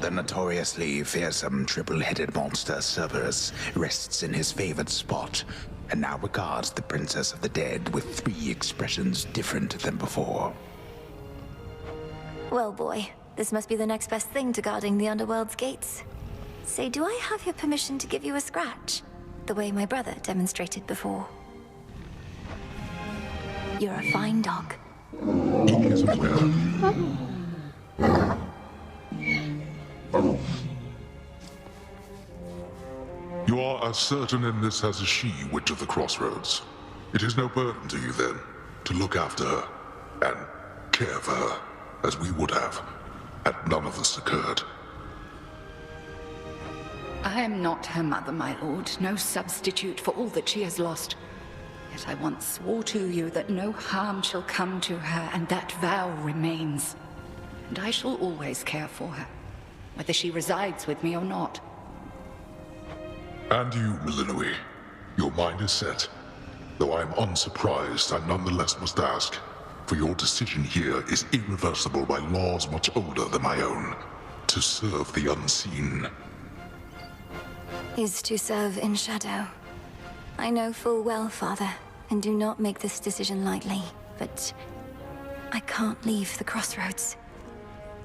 The notoriously fearsome triple-headed monster Cerberus rests in his favored spot, and now regards the Princess of the Dead with 3 expressions different than before. Well, boy, this must be the next best thing to guarding the Underworld's gates. Say, do I have your permission to give you a scratch? The way my brother demonstrated before. You're a fine dog. You are as certain in this as is she, Witch of the Crossroads. It is no burden to you, then, to look after her and care for her, as we would have, had none of this occurred. I am not her mother, my lord, no substitute for all that she has lost. Yet I once swore to you that no harm shall come to her, and that vow remains. And I shall always care for her, whether she resides with me or not. And you, Milinoe, your mind is set. Though I am unsurprised, I nonetheless must ask, for your decision here is irreversible by laws much older than my own. To serve the unseen is to serve in shadow. I know full well, Father, and do not make this decision lightly, but I can't leave the crossroads.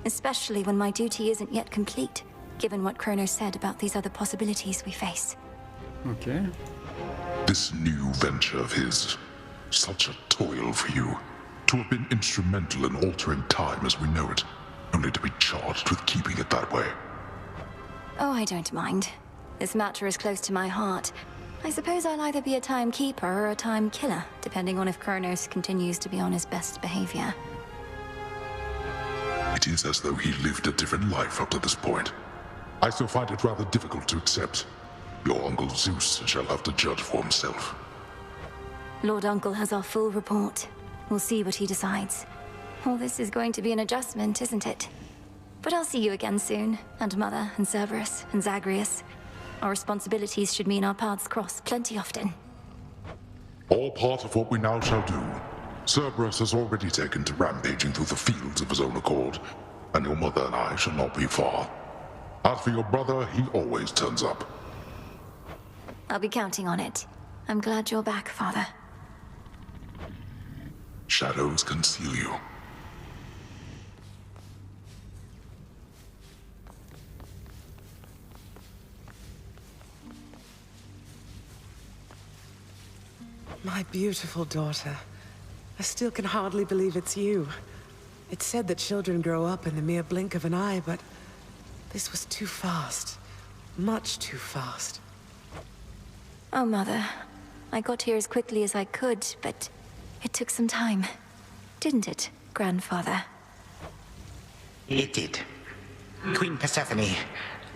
Especially when my duty isn't yet complete, given what Chronos said about these other possibilities we face. Okay. This new venture of his, such a toil for you. To have been instrumental in altering time as we know it, only to be charged with keeping it that way. Oh, I don't mind. This matter is close to my heart. I suppose I'll either be a timekeeper or a time killer, depending on if Chronos continues to be on his best behavior. It is as though he lived a different life up to this point. I still find it rather difficult to accept. Your Uncle Zeus shall have to judge for himself. Lord Uncle has our full report. We'll see what he decides. All this is going to be an adjustment, isn't it? But I'll see you again soon, and Mother, and Cerberus, and Zagreus. Our responsibilities should mean our paths cross plenty often. All part of what we now shall do. Cerberus has already taken to rampaging through the fields of his own accord, and your mother and I shall not be far. As for your brother, he always turns up. I'll be counting on it. I'm glad you're back, Father. Shadows conceal you. My beautiful daughter. I still can hardly believe it's you. It's said that children grow up in the mere blink of an eye, but this was too fast. Much too fast. Oh, Mother. I got here as quickly as I could, but it took some time. Didn't it, Grandfather? It did. Queen Persephone,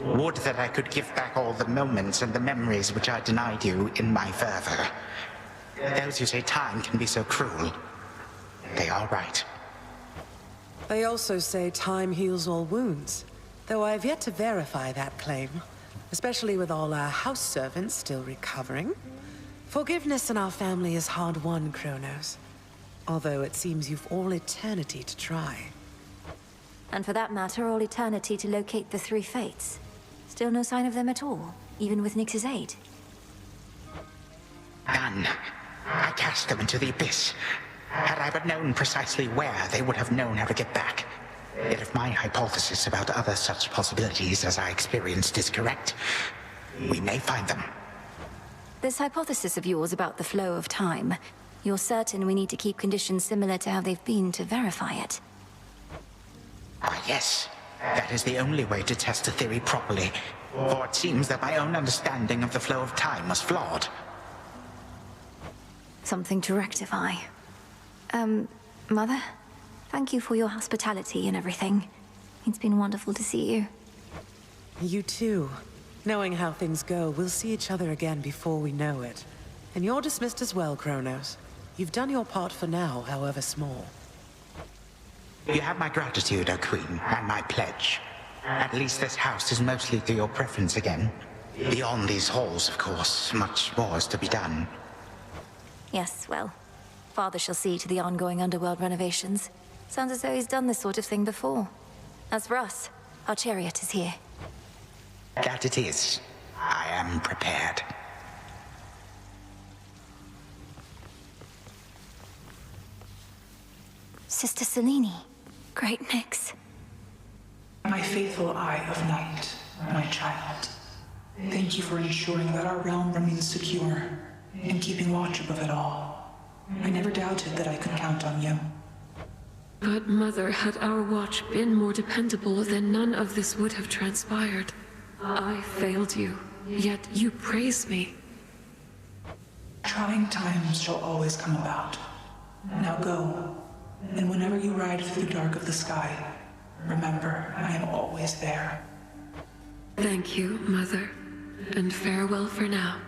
would that I could give back all the moments and the memories which I denied you in my fervor. Those who say time can be so cruel, they are right. They also say time heals all wounds, though I have yet to verify that claim, especially with all our house servants still recovering. Forgiveness in our family is hard-won, Chronos. Although it seems you've all eternity to try. And for that matter, all eternity to locate the three fates. Still no sign of them at all, even with Nyx's aid. None. I cast them into the abyss. Had I but known precisely where, they would have known how to get back. Yet if my hypothesis about other such possibilities as I experienced is correct, we may find them. This hypothesis of yours about the flow of time, you're certain we need to keep conditions similar to how they've been to verify it? Ah, yes. That is the only way to test the theory properly. For it seems that my own understanding of the flow of time was flawed. Something to rectify. Mother? Thank you for your hospitality and everything. It's been wonderful to see you. You too. Knowing how things go, we'll see each other again before we know it. And you're dismissed as well, Chronos. You've done your part for now, however small. You have my gratitude, O Queen, and my pledge. At least this house is mostly to your preference again. Beyond these halls, of course, much more is to be done. Yes, well, Father shall see to the ongoing underworld renovations. Sounds as though he's done this sort of thing before. As for us, our chariot is here. That it is. I am prepared. Sister Selene. Great Nyx. My faithful Eye of Night, my child. Thank you for ensuring that our realm remains secure and keeping watch above it all. I never doubted that I could count on you. But Mother, had our watch been more dependable, then none of this would have transpired. I failed you, yet you praise me. Trying times shall always come about. Now go, and whenever you ride through the dark of the sky, remember, I am always there. Thank you, Mother. And farewell for now.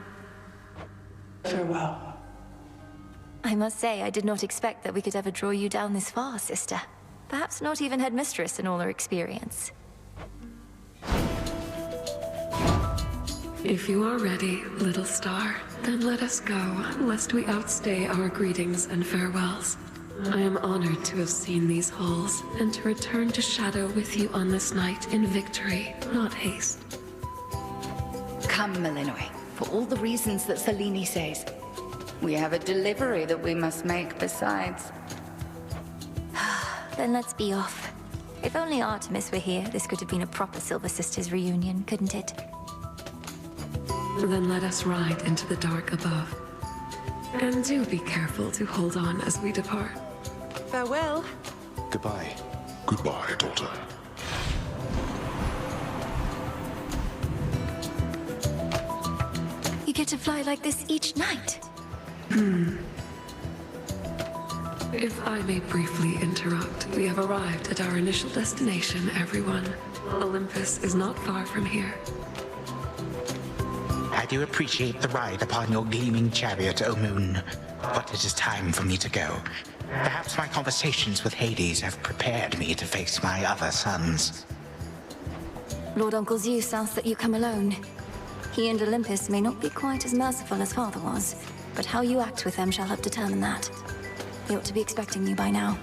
Farewell. I must say, I did not expect that we could ever draw you down this far, sister. Perhaps not even headmistress in all her experience. If you are ready, little star, then let us go, lest we outstay our greetings and farewells. I am honored to have seen these halls, and to return to Shadow with you on this night in victory, not haste. Come, Malinois, for all the reasons that Selene says. We have a delivery that we must make besides. Then let's be off. If only Artemis were here, this could have been a proper Silver Sisters reunion, couldn't it? Then let us ride into the dark above. And do be careful to hold on as we depart. Farewell. Goodbye. Goodbye, daughter. You get to fly like this each night. If I may briefly interrupt, we have arrived at our initial destination, everyone. Olympus is not far from here. I do appreciate the ride upon your gleaming chariot, O Moon. But it is time for me to go. Perhaps my conversations with Hades have prepared me to face my other sons. Lord Uncle Zeus asks that you come alone. He and Olympus may not be quite as merciful as Father was, but how you act with them shall help determine that. They ought to be expecting you by now.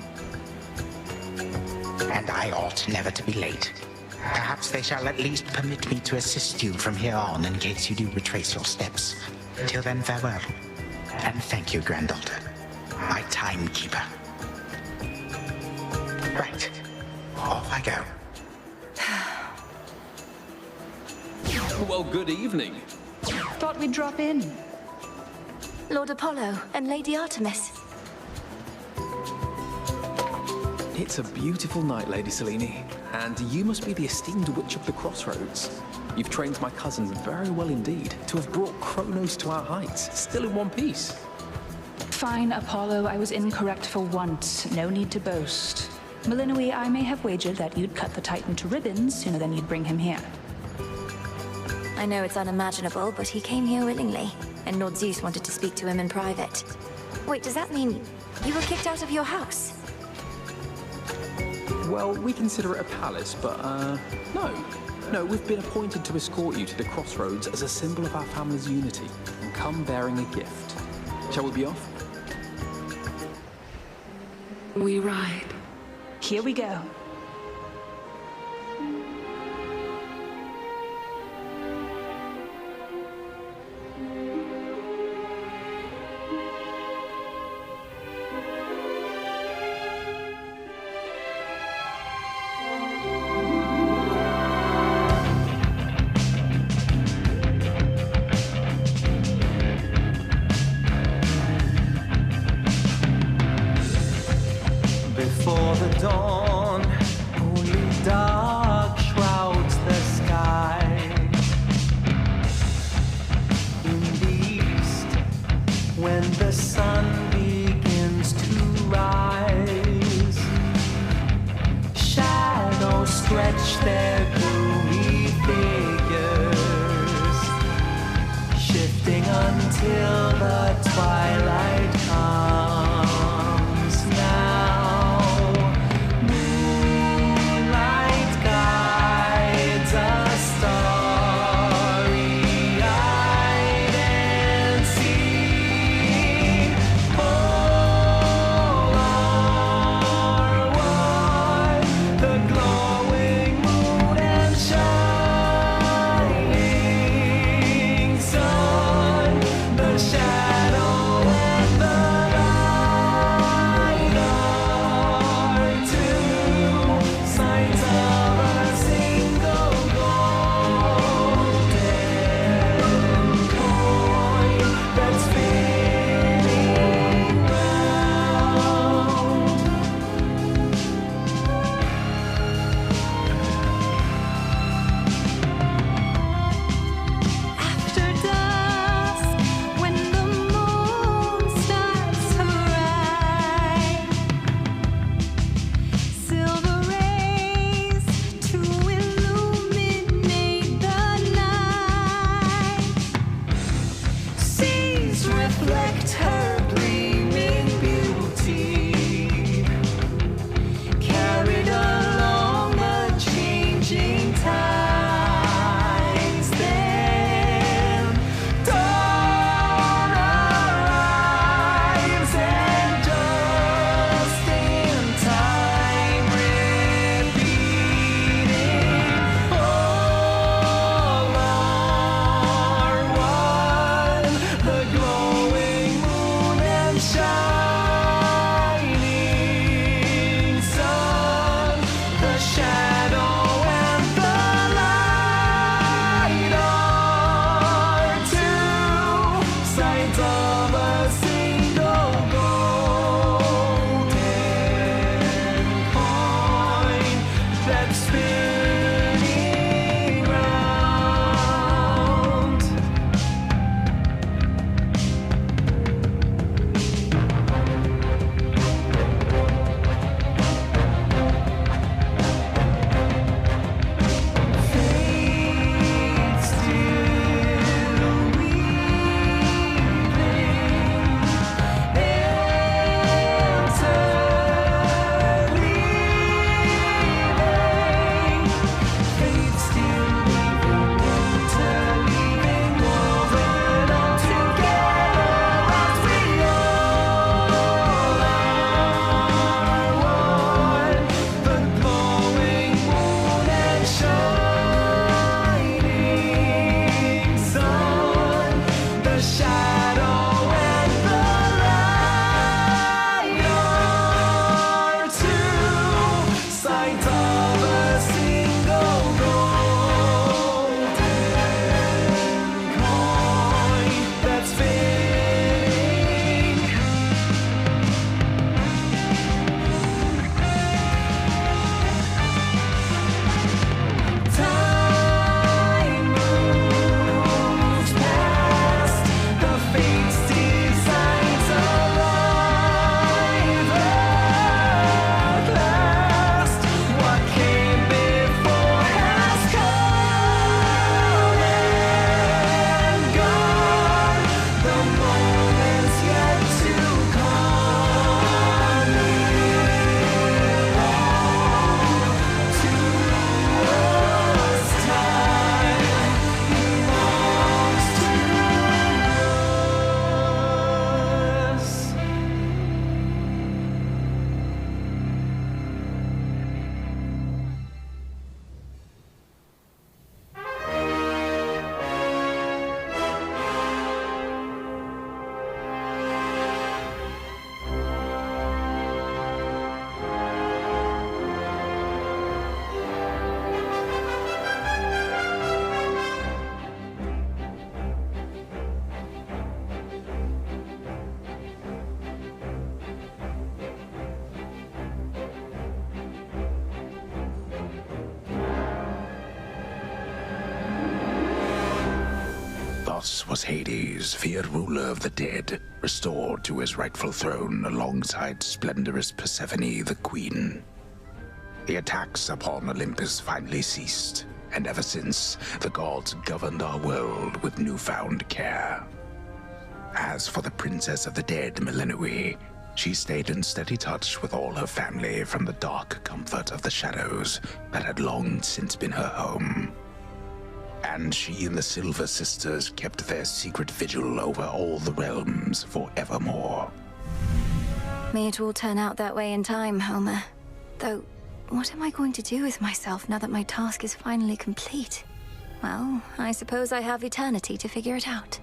And I ought never to be late. Perhaps they shall at least permit me to assist you from here on in case you do retrace your steps. Till then, farewell. And thank you, granddaughter. My timekeeper. Right. Off I go. Well, good evening. Thought we'd drop in. Lord Apollo and Lady Artemis. It's a beautiful night, Lady Selene, and you must be the esteemed witch of the crossroads. You've trained my cousins very well indeed to have brought Chronos to our heights, still in one piece. Fine, Apollo, I was incorrect for once. No need to boast. Malinois, I may have wagered that you'd cut the Titan to ribbons sooner than you'd bring him here. I know it's unimaginable, but he came here willingly, and Lord Zeus wanted to speak to him in private. Wait, does that mean you were kicked out of your house? Well, we consider it a palace, but, No, we've been appointed to escort you to the crossroads as a symbol of our family's unity, and come bearing a gift. Shall we be off? We ride. Here we go. Before the dawn, only dark shrouds the sky. In the east, when the sun begins to rise, shadows stretch their gloomy figures, shifting until the twilight comes now. Shadow Chronos was Hades, feared ruler of the dead, restored to his rightful throne alongside splendorous Persephone, the queen. The attacks upon Olympus finally ceased, and ever since, the gods governed our world with newfound care. As for the princess of the dead, Millenoi, she stayed in steady touch with all her family from the dark comfort of the shadows that had long since been her home. And she and the Silver Sisters kept their secret vigil over all the realms forevermore. May it all turn out that way in time, Homer. Though, what am I going to do with myself now that my task is finally complete? Well, I suppose I have eternity to figure it out.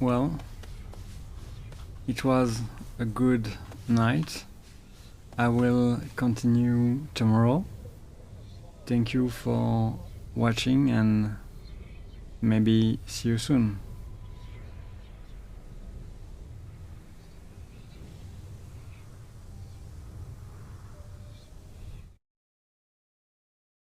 Well, it was a good night. I will continue tomorrow. Thank you for watching and maybe see you soon.